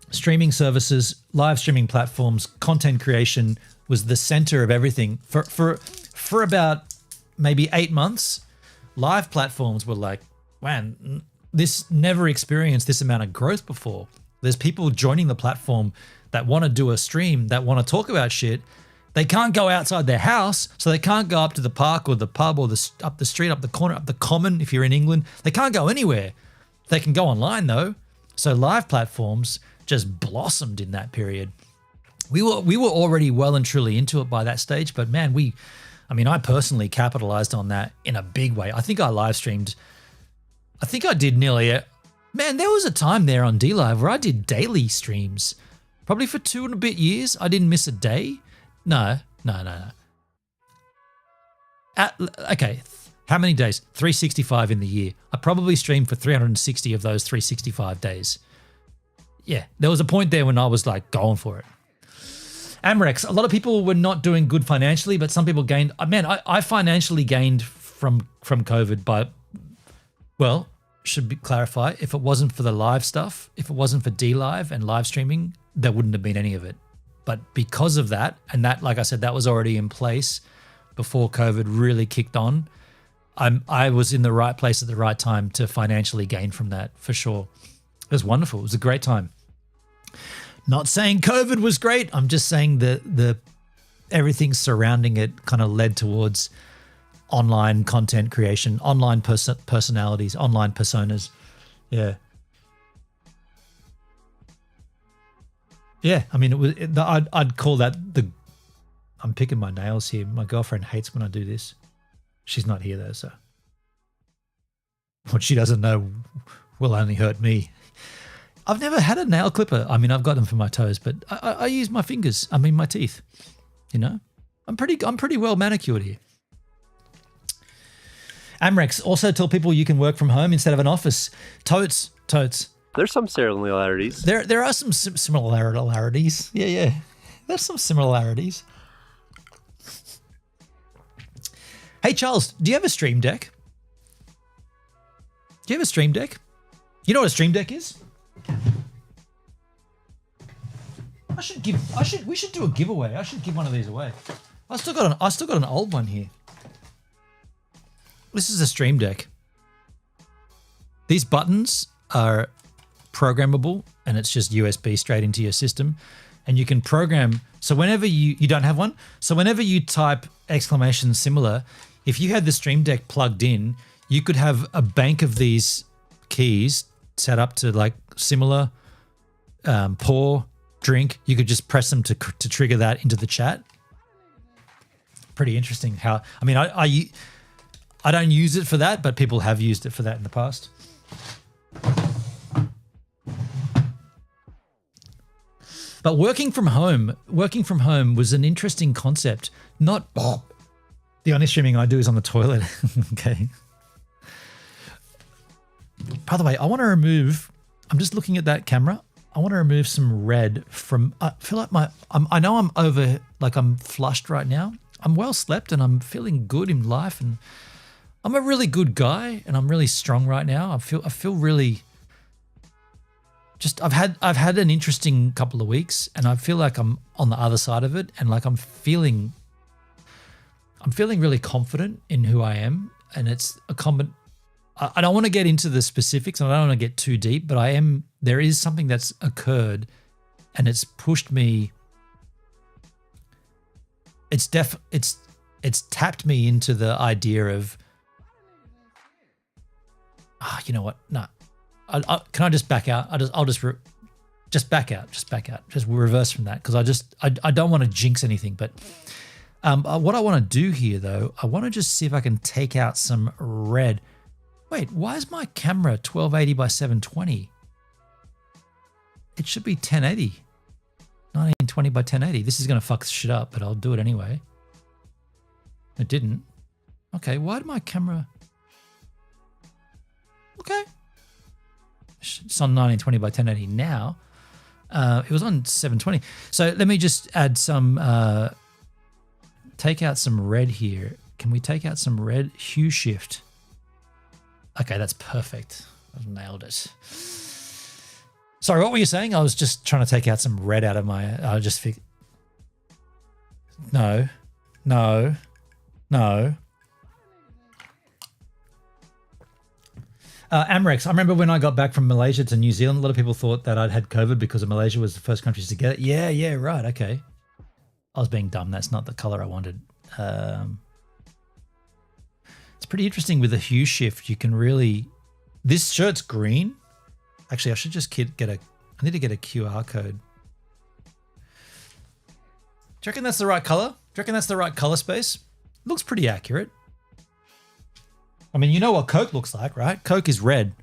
streaming services, live streaming platforms, content creation was the center of everything. For about maybe 8 months, live platforms were like, man, this never experienced this amount of growth before. There's people joining the platform that want to do a stream, that want to talk about shit. They can't go outside their house, so they can't go up to the park or the pub or up the street, up the corner, up the common if you're in England. They can't go anywhere. They can go online though. So live platforms just blossomed in that period. We were already well and truly into it by that stage, but man, I personally capitalized on that in a big way. I think I live streamed. I think I did nearly man, there was a time there on DLive where I did daily streams. Probably for 2 and a bit years. I didn't miss a day. No. Okay, how many days? 365 in the year. I probably streamed for 360 of those 365 days. Yeah, there was a point there when I was like going for it. Amrex, a lot of people were not doing good financially, but some people gained. Man, I financially gained from COVID by, well, should be clarify, if it wasn't for the live stuff, if it wasn't for DLive and live streaming, there wouldn't have been any of it. But because of that, and that, like I said, that was already in place before COVID really kicked on, I was in the right place at the right time to financially gain from that, for sure. It was wonderful. It was a great time. Not saying COVID was great. I'm just saying the everything surrounding it kind of led towards online content creation, online personalities, online personas. Yeah. Yeah, I mean, I'd call that I'm picking my nails here. My girlfriend hates when I do this. She's not here though, so what she doesn't know will only hurt me. I've never had a nail clipper. I mean, I've got them for my toes, but I use my fingers. I mean, my teeth. You know, I'm pretty well manicured here. Amrex, also tell people you can work from home instead of an office. Totes. There's some similarities. There are some similarities. Yeah. There's some similarities. Hey, Charles, do you have a Stream Deck? Do you have a Stream Deck? You know what a Stream Deck is? We should do a giveaway. I should give one of these away. I still got an old one here. This is a Stream Deck. These buttons are programmable, and it's just USB straight into your system, and you can program. So whenever you don't have one, so whenever you type exclamation similar, if you had the Stream Deck plugged in, you could have a bank of these keys set up to like similar, pour, drink. You could just press them to trigger that into the chat. Pretty interesting. How I mean, I don't use it for that, but people have used it for that in the past. But working from home was an interesting concept. Not the only streaming I do is on the toilet. Okay. By the way, I want to remove. I'm just looking at that camera. I want to remove some red from. I feel like I know I'm over. Like I'm flushed right now. I'm well slept and I'm feeling good in life, and I'm a really good guy and I'm really strong right now. I feel really. Just I've had an interesting couple of weeks, and I feel like I'm on the other side of it, and like I'm feeling really confident in who I am, and it's a I don't want to get into the specifics, and I don't want to get too deep, but there is something that's occurred, and it's pushed me. It's tapped me into the idea of, you know what? No. Can I just back out? I'll just back out. Just reverse from that, because I don't want to jinx anything. But what I want to do here, though, I want to just see if I can take out some red. Wait, why is my camera 1280 by 720? It should be 1080. 1920 by 1080. This is going to fuck shit up, but I'll do it anyway. It didn't. Okay, why did my camera... Okay. It's on 1920 by 1080 now. It was on 720. So let me just add some, take out some red here. Can we take out some red? Hue shift. Okay, that's perfect. I've nailed it. Sorry, what were you saying? I was just trying to take out some red out of my, No. Amrex, I remember when I got back from Malaysia to New Zealand, a lot of people thought that I'd had COVID because Malaysia was the first countries to get it. Yeah, right, okay. I was being dumb. That's not the color I wanted. It's pretty interesting with the hue shift. You can really... This shirt's green. Actually, I should just I need to get a QR code. Do you reckon that's the right color? Do you reckon that's the right color space? Looks pretty accurate. I mean, you know what Coke looks like, right? Coke is red.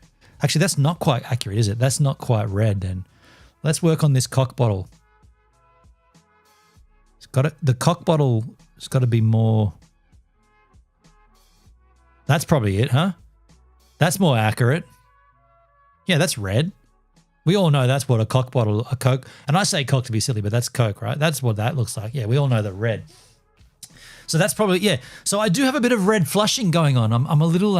Actually, that's not quite accurate, is it? That's not quite red then. Let's work on this cock bottle. The cock bottle has got to be more... That's probably it, huh? That's more accurate. Yeah, that's red. We all know that's what a Coke, and I say Coke to be silly, but that's Coke, right? That's what that looks like. Yeah, we all know the red. So that's probably, yeah. So I do have a bit of red flushing going on. I'm a little,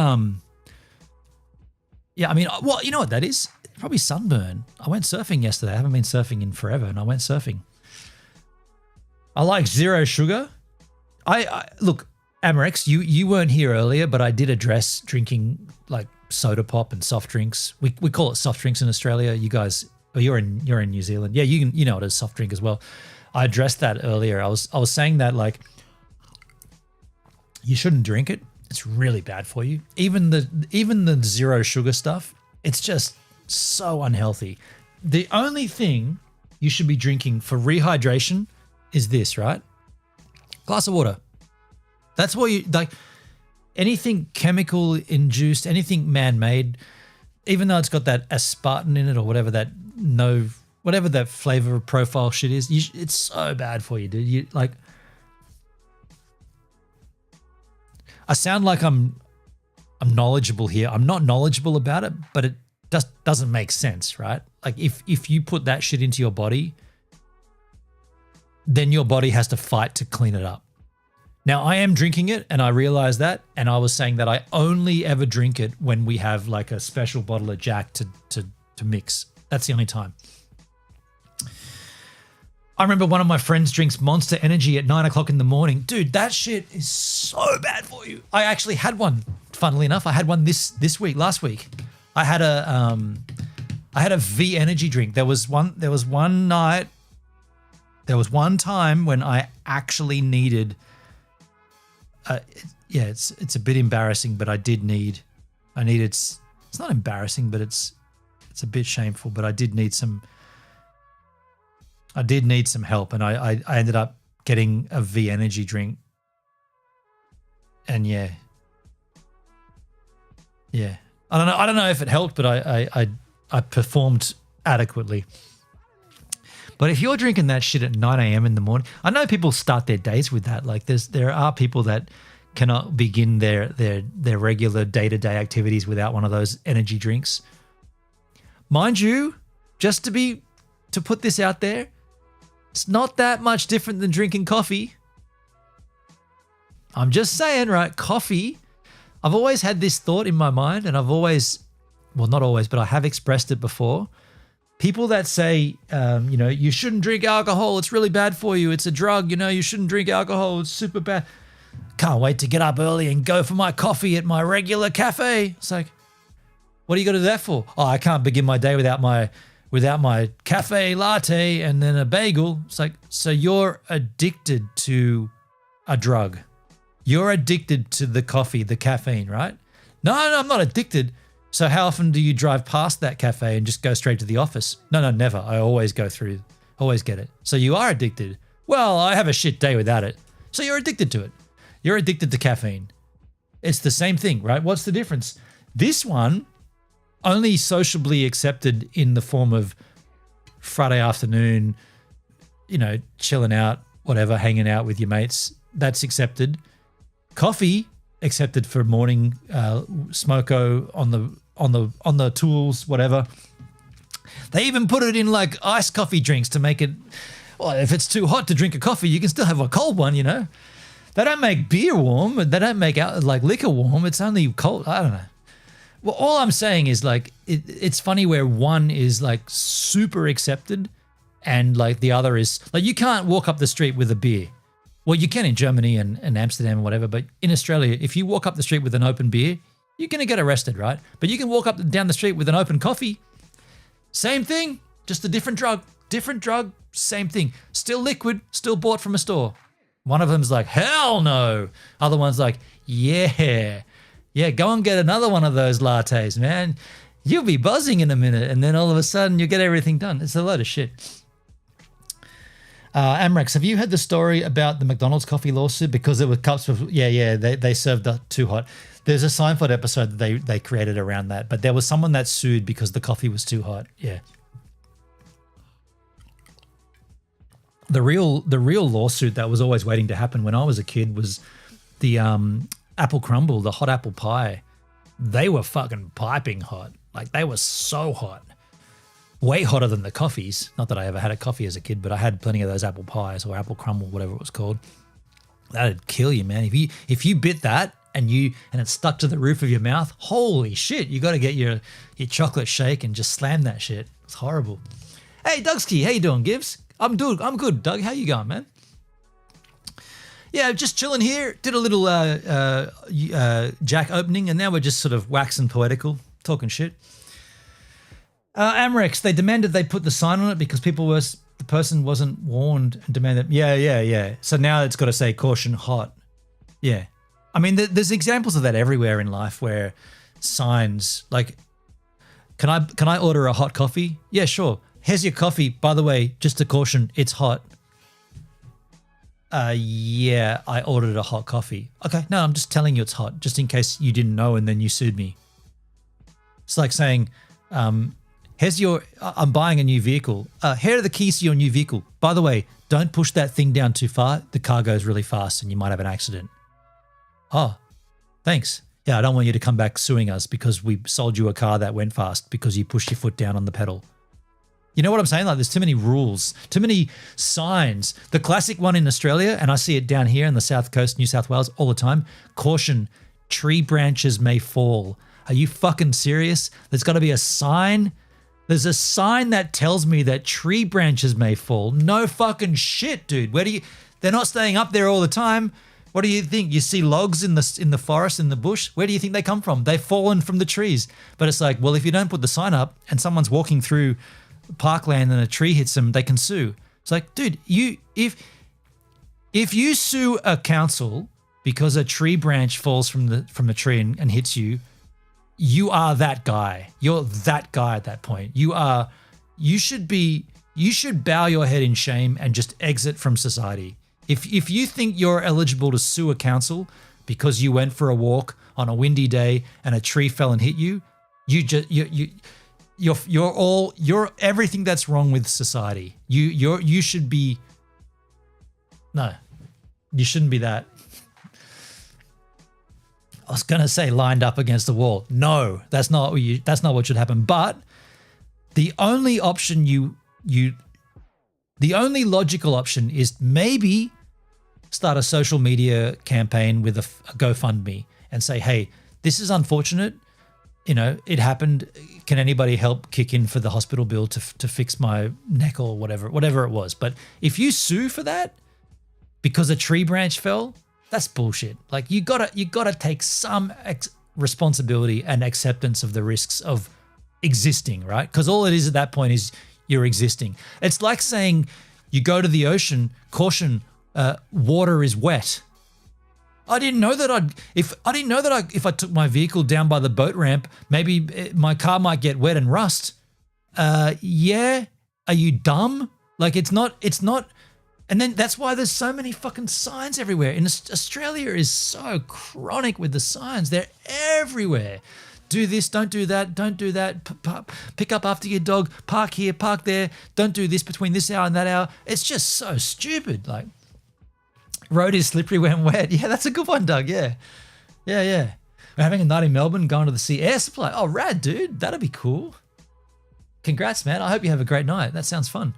yeah, I mean, well, you know what that is? Probably sunburn. I went surfing yesterday. I haven't been surfing in forever, and I went surfing. I like zero sugar. I look, Amarex, you weren't here earlier, but I did address drinking like soda pop and soft drinks. We call it soft drinks in Australia. You guys, you're in New Zealand. Yeah, you know it as soft drink as well. I addressed that earlier. I was saying that like you shouldn't drink it. It's really bad for you. Even the zero sugar stuff, it's just so unhealthy. The only thing you should be drinking for rehydration is this, right? Glass of water. That's what you like. Anything chemical induced, anything man-made, even though it's got that aspartame in it or whatever that flavor profile shit is, it's so bad for you, dude. You like. I sound like I'm knowledgeable here. I'm not knowledgeable about it, but it doesn't make sense, right? Like if you put that shit into your body, then your body has to fight to clean it up. Now, I am drinking it, and I realize that, and I was saying that I only ever drink it when we have like a special bottle of Jack to mix. That's the only time. I remember one of my friends drinks Monster Energy at 9 o'clock in the morning. Dude, that shit is so bad for you. I actually had one, funnily enough. I had one last week. I had a V Energy drink. There was one time when I actually needed it's a bit embarrassing, but I needed, it's not embarrassing, but it's a bit shameful, but I did need some help, and I ended up getting a V Energy drink. And yeah. I don't know if it helped, but I performed adequately. But if you're drinking that shit at 9 a.m. in the morning, I know people start their days with that. Like there are people that cannot begin their regular day-to-day activities without one of those energy drinks. Mind you, just to put this out there, it's not that much different than drinking coffee. I'm just saying, right? Coffee. I've always had this thought in my mind, and not always, but I have expressed it before. People that say, you shouldn't drink alcohol. It's really bad for you. It's a drug. You shouldn't drink alcohol. It's super bad. Can't wait to get up early and go for my coffee at my regular cafe. It's like, what are you going to do that for? Oh, I can't begin my day without my cafe latte and then a bagel. It's like, so you're addicted to a drug. You're addicted to the coffee, the caffeine, right? No, I'm not addicted. So how often do you drive past that cafe and just go straight to the office? No, never. I always go through, always get it. So you are addicted. Well, I have a shit day without it. So you're addicted to it. You're addicted to caffeine. It's the same thing, right? What's the difference? This one, only sociably accepted in the form of Friday afternoon, chilling out, whatever, hanging out with your mates. That's accepted. Coffee, accepted for morning smoko on the tools, whatever. They even put it in like iced coffee drinks to make it. Well, if it's too hot to drink a coffee, you can still have a cold one. They don't make beer warm. They don't make like liquor warm. It's only cold. I don't know. Well, all I'm saying is like it's funny where one is like super accepted, and like the other is like you can't walk up the street with a beer. Well, you can in Germany and Amsterdam and whatever, but in Australia, if you walk up the street with an open beer, you're going to get arrested, right? But you can walk up down the street with an open coffee. Same thing, just a different drug. Different drug, same thing. Still liquid, still bought from a store. One of them's like, hell no. Other one's like, yeah, go and get another one of those lattes, man. You'll be buzzing in a minute, and then all of a sudden you get everything done. It's a load of shit. Amrex, have you heard the story about the McDonald's coffee lawsuit because it was cups of they served too hot. There's a Seinfeld episode that they created around that, but there was someone that sued because the coffee was too hot. Yeah. The real lawsuit that was always waiting to happen when I was a kid was the apple crumble, the hot apple pie. They were fucking piping hot. Like they were so hot. Way hotter than the coffees. Not that I ever had a coffee as a kid, but I had plenty of those apple pies or apple crumble, whatever it was called. That'd kill you, man. If you bit that and it stuck to the roof of your mouth, holy shit, you got to get your chocolate shake and just slam that shit. It's horrible. Hey, Dougski, how you doing, Gibbs? I'm good, Doug. How you going, man? Yeah, just chilling here. Did a little Jack opening, and now we're just sort of waxing poetical, talking shit. Amrex, they demanded they put the sign on it because the person wasn't warned and demanded. Yeah. So now it's got to say caution hot. Yeah. I mean, there's examples of that everywhere in life where signs like, can I order a hot coffee? Yeah, sure. Here's your coffee. By the way, just a caution, it's hot. Yeah, I ordered a hot coffee. Okay, no, I'm just telling you it's hot, just in case you didn't know and then you sued me. It's like saying, I'm buying a new vehicle. Here are the keys to your new vehicle. By the way, don't push that thing down too far. The car goes really fast and you might have an accident. Oh, thanks. yeah, I don't want you to come back suing us because we sold you a car that went fast because you pushed your foot down on the pedal. You know what I'm saying? Like there's too many rules, too many signs. The classic one in Australia, and I see it down here in the South Coast, New South Wales all the time. Caution, tree branches may fall. Are you fucking serious? There's got to be a sign. There's a sign that tells me that tree branches may fall. No fucking shit, dude. They're not staying up there all the time. What do you think? You see logs in the forest, in the bush? Where do you think they come from? They've fallen from the trees. But it's like, well, if you don't put the sign up and someone's walking through parkland and a tree hits them, they can sue. It's like, dude, if you sue a council because a tree branch falls from the tree and hits you, you are that guy. You're that guy at that point. You should bow your head in shame and just exit from society. If you think you're eligible to sue a council because you went for a walk on a windy day and a tree fell and hit you, you're everything that's wrong with society. You should be no, you shouldn't be that. I was gonna say lined up against the wall. No, that's not what should happen. But the only option the only logical option is maybe start a social media campaign with a GoFundMe and say, hey, this is unfortunate. You know, it happened. Can anybody help kick in for the hospital bill to fix my neck or whatever it was? But if you sue for that because a tree branch fell, that's bullshit. Like you gotta take some responsibility and acceptance of the risks of existing, right? Because all it is at that point is you're existing. It's like saying you go to the ocean, caution, water is wet. I didn't know that if I took my vehicle down by the boat ramp, maybe my car might get wet and rust. Yeah. Are you dumb? Like it's not. And then that's why there's so many fucking signs everywhere. In Australia is so chronic with the signs. They're everywhere. Do this, don't do that, don't do that. Pick up after your dog, park here, park there. Don't do this between this hour and that hour. It's just so stupid. Like, road is slippery when wet. Yeah, that's a good one, Doug. Yeah. We're having a night in Melbourne, going to the Sea Air Supply. Oh, rad, dude. That'll be cool. Congrats, man. I hope you have a great night. That sounds fun.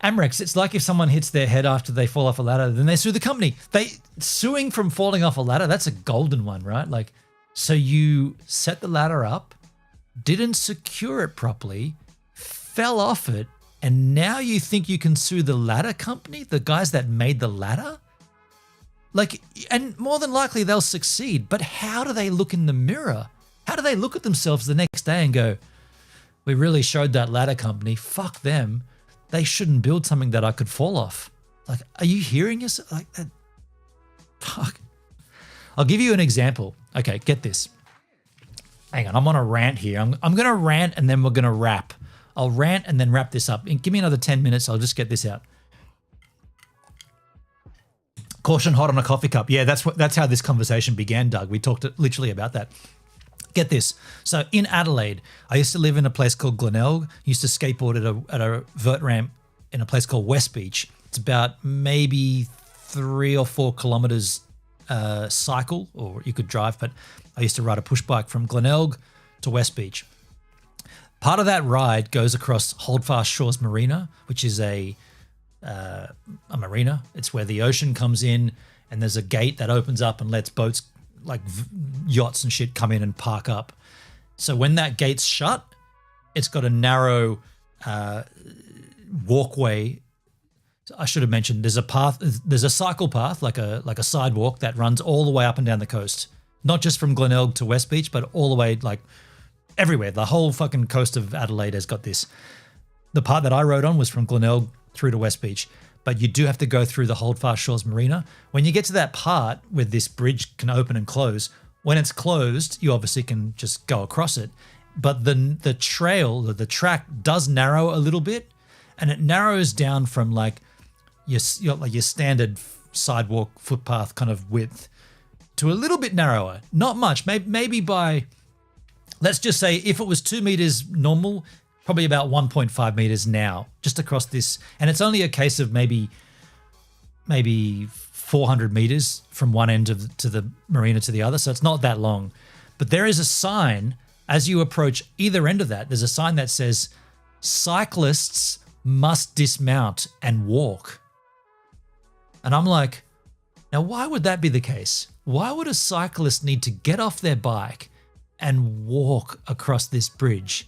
Amrex, it's like if someone hits their head after they fall off a ladder, then they sue the company. Suing from falling off a ladder, that's a golden one, right? Like, so you set the ladder up, didn't secure it properly, fell off it, and now you think you can sue the ladder company, the guys that made the ladder? Like, and more than likely they'll succeed, but how do they look in the mirror? How do they look at themselves the next day and go, we really showed that ladder company, fuck them. They shouldn't build something that I could fall off. Like, are you hearing yourself? Like that? Fuck. I'll give you an example. Okay, get this. Hang on, I'm on a rant here. I'm going to rant and then we're going to wrap. I'll rant and then wrap this up. And give me another 10 minutes. I'll just get this out. Caution, hot on a coffee cup. Yeah, that's how this conversation began, Doug. We talked literally about that. Get this. So in Adelaide, I used to live in a place called Glenelg. Used to skateboard at a vert ramp in a place called West Beach. It's about maybe 3 or 4 kilometers cycle, or you could drive, but I used to ride a push bike from Glenelg to West Beach. Part of that ride goes across Holdfast Shores Marina, which is a marina. It's where the ocean comes in, and there's a gate that opens up and lets boats like yachts and shit come in and park up. So when that gate's shut, it's got a narrow walkway. I should have mentioned there's a path, there's a cycle path, like a sidewalk that runs all the way up and down the coast. Not just from Glenelg to West Beach, but all the way like everywhere. The whole fucking coast of Adelaide has got this. The part that I rode on was from Glenelg through to West Beach, but you do have to go through the Holdfast Shores Marina. When you get to that part where this bridge can open and close, when it's closed, you obviously can just go across it. But the track does narrow a little bit, and it narrows down from like your standard sidewalk footpath kind of width to a little bit narrower. Not much, maybe by, let's just say if it was 2 meters normal, probably about 1.5 meters now, just across this. And it's only a case of maybe maybe 400 meters from one end of to the marina to the other, so it's not that long. But there is a sign as you approach either end of that. There's a sign that says, "Cyclists must dismount and walk." And I'm like, now why would that be the case? Why would a cyclist need to get off their bike and walk across this bridge?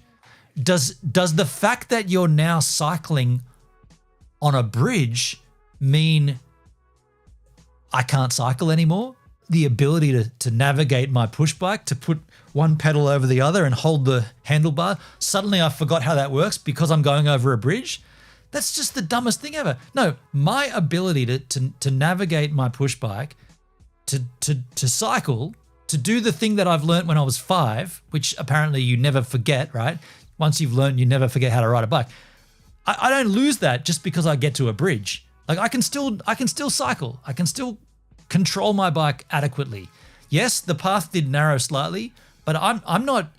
Does the fact that you're now cycling on a bridge mean I can't cycle anymore? The ability to navigate my push bike, to put one pedal over the other and hold the handlebar, suddenly I forgot how that works because I'm going over a bridge? That's just the dumbest thing ever. No, my ability to navigate my push bike, to cycle, to do the thing that I've learned when I was 5, which apparently you never forget, right? Once you've learned, you never forget how to ride a bike. I don't lose that just because I get to a bridge. Like I can still cycle. I can still control my bike adequately. Yes, the path did narrow slightly, but I'm not.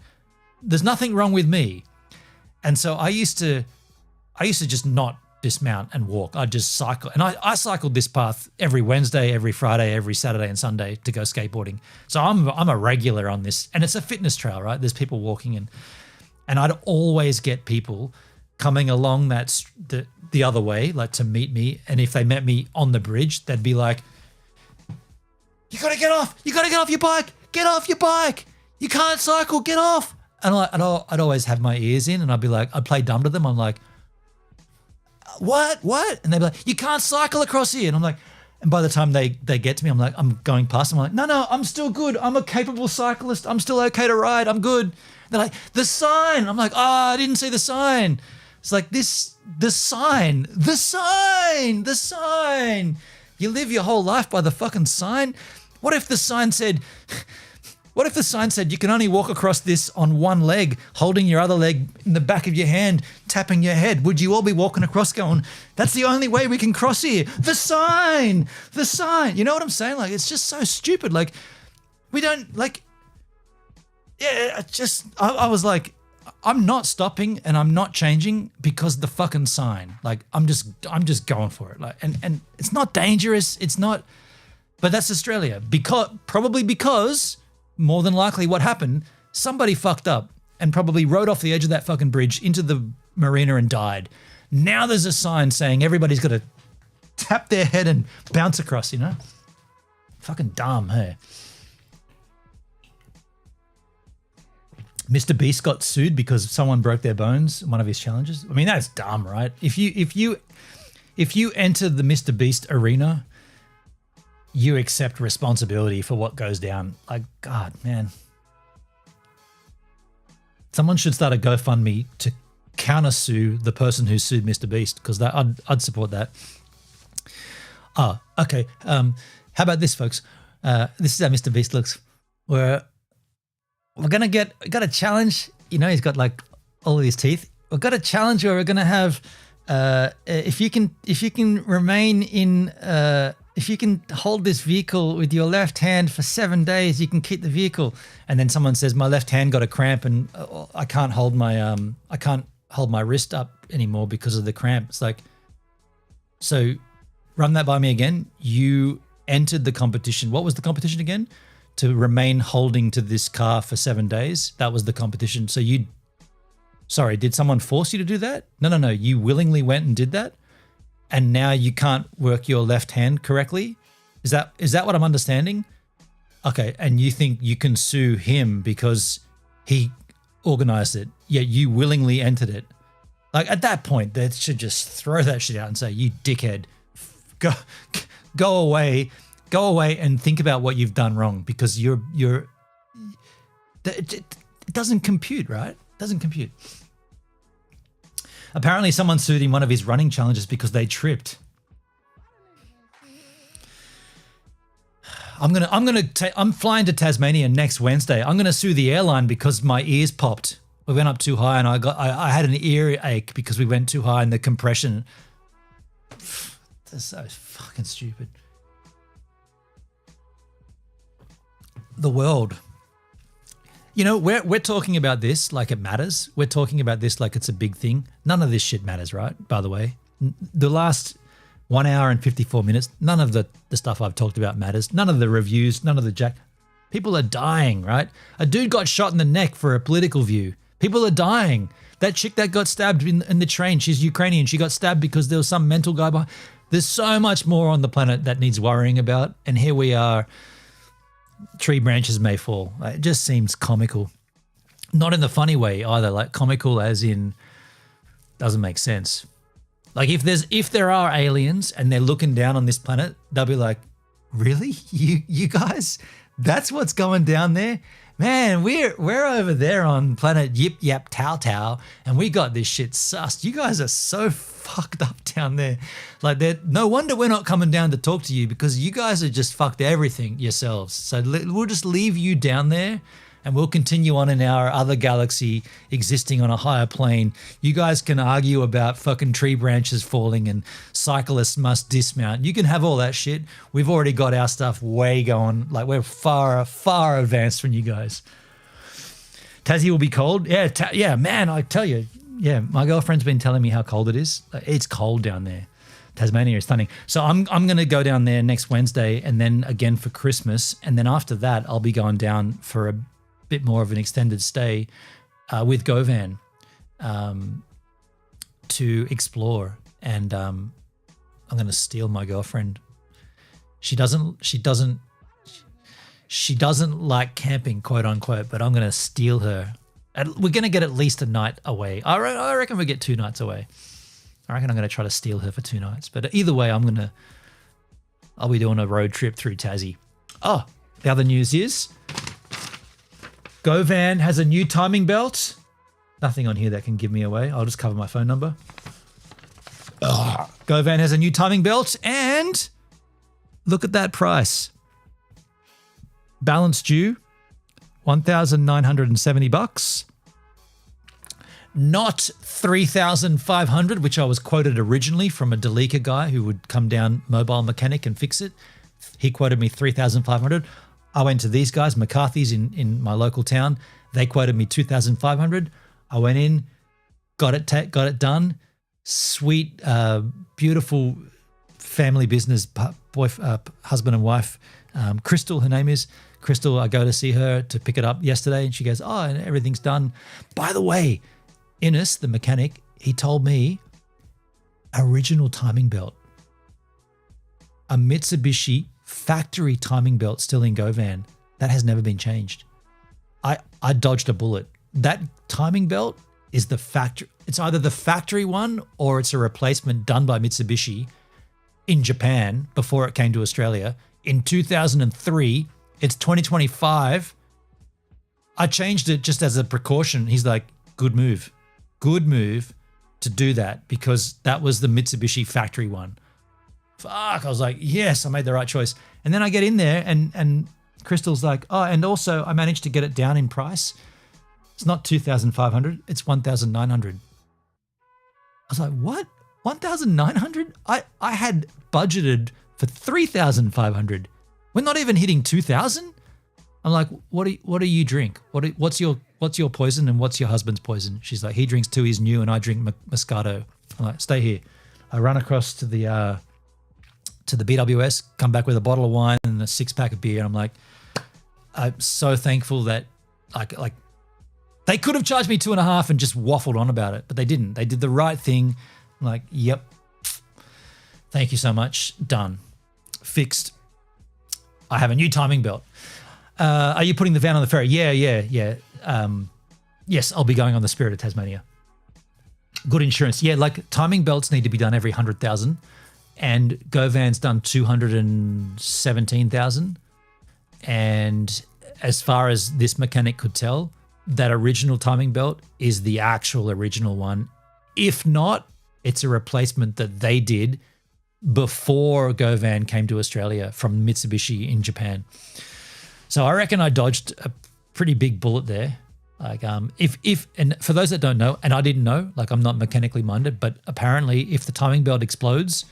There's nothing wrong with me. And so I used to just not dismount and walk. I'd just cycle. And I cycled this path every Wednesday, every Friday, every Saturday and Sunday to go skateboarding. So I'm a regular on this. And it's a fitness trail, right? There's people walking and I'd always get people coming along the other way, like to meet me. And if they met me on the bridge, they'd be like, "You gotta get off. You gotta get off your bike. Get off your bike. You can't cycle. Get off." And I'd always have my ears in and I'd be like, I'd play dumb to them. I'm like, what? And they'd be like, "You can't cycle across here." And I'm like, and by the time they get to me, I'm going past them. I'm like, no, I'm still good. I'm a capable cyclist. I'm still okay to ride. I'm good. They're like, "The sign." I'm like, I didn't see the sign. It's like the sign. You live your whole life by the fucking sign. What if the sign said you can only walk across this on one leg, holding your other leg in the back of your hand, tapping your head? Would you all be walking across going, "That's the only way we can cross here"? The sign. You know what I'm saying? Like, it's just so stupid. Like, we don't like, yeah, I was like, I'm not stopping and I'm not changing because the fucking sign. Like, I'm just going for it. Like, and it's not dangerous. It's not, but that's Australia. Probably because more than likely what happened, somebody fucked up and probably rode off the edge of that fucking bridge into the marina and died. Now there's a sign saying everybody's got to tap their head and bounce across, you know? Fucking dumb, hey? Mr. Beast got sued because someone broke their bones in one of his challenges. I mean, that's dumb, right? If you enter the Mr. Beast arena, you accept responsibility for what goes down. Like, God, man. Someone should start a GoFundMe to counter-sue the person who sued Mr. Beast, because I'd support that. Oh, okay. How about this, folks? This is how Mr. Beast looks. We're got a challenge. You know, he's got like all of his teeth. We've got a challenge where we're gonna have if you can remain in if you can hold this vehicle with your left hand for 7 days, you can keep the vehicle. And then someone says, "My left hand got a cramp and I can't hold my wrist up anymore because of the cramp." It's like, so run that by me again. You entered the competition. What was the competition again? To remain holding to this car for 7 days. That was the competition. So did someone force you to do that? No. You willingly went and did that. And now you can't work your left hand correctly. Is that what I'm understanding? Okay. And you think you can sue him because he organized it, yet you willingly entered it. Like, at that point, they should just throw that shit out and say, "You dickhead, go away and think about what you've done wrong," because it doesn't compute, right? It doesn't compute. Apparently someone sued him one of his running challenges because they tripped. I'm flying to Tasmania next Wednesday. I'm going to sue the airline because my ears popped. We went up too high and I had an earache because we went too high and the compression. That's so fucking stupid. The world. You know, we're talking about this like it matters. We're talking about this like it's a big thing. None of this shit matters, right? By the way, the last 1 hour and 54 minutes. None of the stuff I've talked about matters. None of the reviews, none of the jack. People are dying, right? A dude got shot in the neck for a political view. People are dying. That chick that got stabbed in the train, she's Ukrainian. She got stabbed because there was some mental guy behind. There's so much more on the planet that needs worrying about. And here we are, tree branches may fall. It just seems comical. Not in the funny way either, like comical as in doesn't make sense. Like if there are aliens and they're looking down on this planet, they'll be like, really? You guys? That's what's going down there? Man, we're over there on planet Yip Yap Tau Tau, and we got this shit sussed. You guys are so fucked up down there. Like, no wonder we're not coming down to talk to you, because you guys have just fucked everything yourselves. So we'll just leave you down there, and we'll continue on in our other galaxy existing on a higher plane. You guys can argue about fucking tree branches falling and cyclists must dismount. You can have all that shit. We've already got our stuff way going. Like, we're far, far advanced from you guys. Tassie will be cold. Yeah, man, I tell you. Yeah, my girlfriend's been telling me how cold it is. It's cold down there. Tasmania is stunning. So I'm going to go down there next Wednesday and then again for Christmas. And then after that, I'll be going down for a bit more of an extended stay with Govan to explore. And I'm going to steal my girlfriend. She doesn't like camping, quote unquote, but I'm going to steal her. And we're going to get at least a night away. I reckon we get 2 nights away. I reckon I'm going to try to steal her for 2 nights. But either way, I'll be doing a road trip through Tassie. Oh, the other news is Govan has a new timing belt. Nothing on here that can give me away. I'll just cover my phone number. Govan has a new timing belt, and look at that price. Balance due, $1,970. Not $3,500, which I was quoted originally from a Deleca guy who would come down, mobile mechanic, and fix it. He quoted me $3,500. I went to these guys, McCarthy's in my local town. They quoted me $2,500. I went in, got it done. Sweet, beautiful family business, husband and wife. Crystal, her name is. Crystal, I go to see her to pick it up yesterday, and she goes, oh, and everything's done. By the way, Innes, the mechanic, he told me original timing belt. A Mitsubishi factory timing belt still in Govan. That has never been changed. I dodged a bullet. That timing belt is the factory. It's either the factory one or it's a replacement done by Mitsubishi in Japan before it came to Australia in 2003. It's 2025. I changed it just as a precaution. He's like, good move to do that, because that was the Mitsubishi factory one. Fuck, I was like, yes, I made the right choice. And then I get in there and Crystal's like, oh, and also I managed to get it down in price. It's not $2,500, it's $1,900. I was like, what? $1,900? I had budgeted for $3,500. We're not even hitting 2,000. I'm like, what do you drink? What's your poison and what's your husband's poison? She's like, he drinks Tui's New and I drink Moscato. I'm like, stay here. I run across to the BWS, come back with a bottle of wine and a 6-pack of beer. I'm like, I'm so thankful that like they could have charged me 2.5 and just waffled on about it, but they didn't. They did the right thing. I'm like, yep. Thank you so much. Done. Fixed. I have a new timing belt. Are you putting the van on the ferry? Yeah. Yes, I'll be going on the Spirit of Tasmania. Good insurance. Yeah, like timing belts need to be done every 100,000, and Govan's done 217,000. And as far as this mechanic could tell, that original timing belt is the actual original one. If not, it's a replacement that they did before Govan came to Australia from Mitsubishi in Japan. So I reckon I dodged a pretty big bullet there. Like, if and for those that don't know, and I didn't know, like I'm not mechanically minded, but apparently if the timing belt explodes,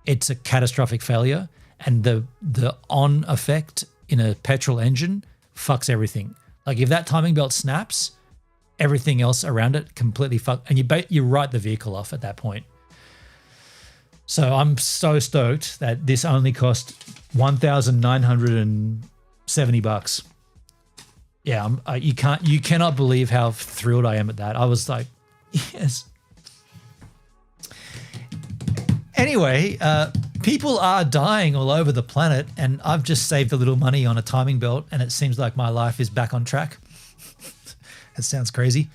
it's a catastrophic failure, and the on effect in a petrol engine fucks everything. Like if that timing belt snaps, everything else around it completely and you write the vehicle off at that point. So I'm so stoked that this only cost $1,970. Yeah, you cannot believe how thrilled I am at that. I was like, yes. Anyway, people are dying all over the planet, and I've just saved a little money on a timing belt, and it seems like my life is back on track. That sounds crazy.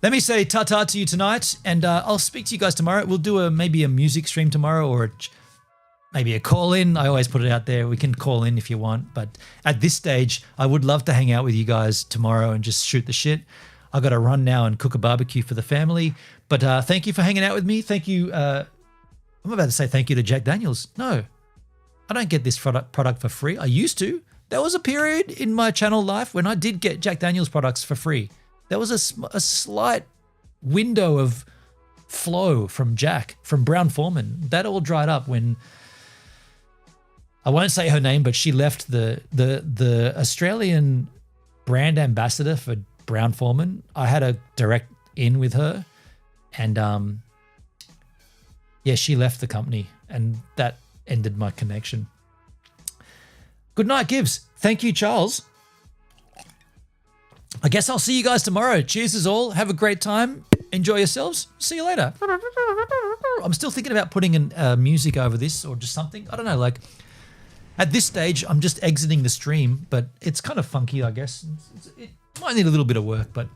Let me say ta-ta to you tonight, and I'll speak to you guys tomorrow. We'll do maybe a music stream tomorrow, or maybe a call-in. I always put it out there. We can call in if you want, but at this stage, I would love to hang out with you guys tomorrow and just shoot the shit. I've got to run now and cook a barbecue for the family, but thank you for hanging out with me. Thank you. I'm about to say thank you to Jack Daniels. No, I don't get this product for free. I used to. There was a period in my channel life when I did get Jack Daniels products for free. There was a slight window of flow from Brown-Forman. That all dried up when, I won't say her name, but she left the Australian brand ambassador for Brown-Forman. I had a direct in with her, and yeah, she left the company, and that ended my connection. Good night, Gibbs. Thank you, Charles. I guess I'll see you guys tomorrow. Cheers all. Have a great time. Enjoy yourselves. See you later. I'm still thinking about putting in music over this or just something. I don't know. Like at this stage, I'm just exiting the stream, but it's kind of funky, I guess. It might need a little bit of work, but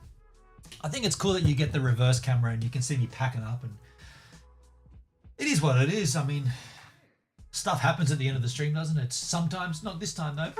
I think it's cool that you get the reverse camera and you can see me packing up, and it is what it is. I mean, stuff happens at the end of the stream, doesn't it? Sometimes, not this time though.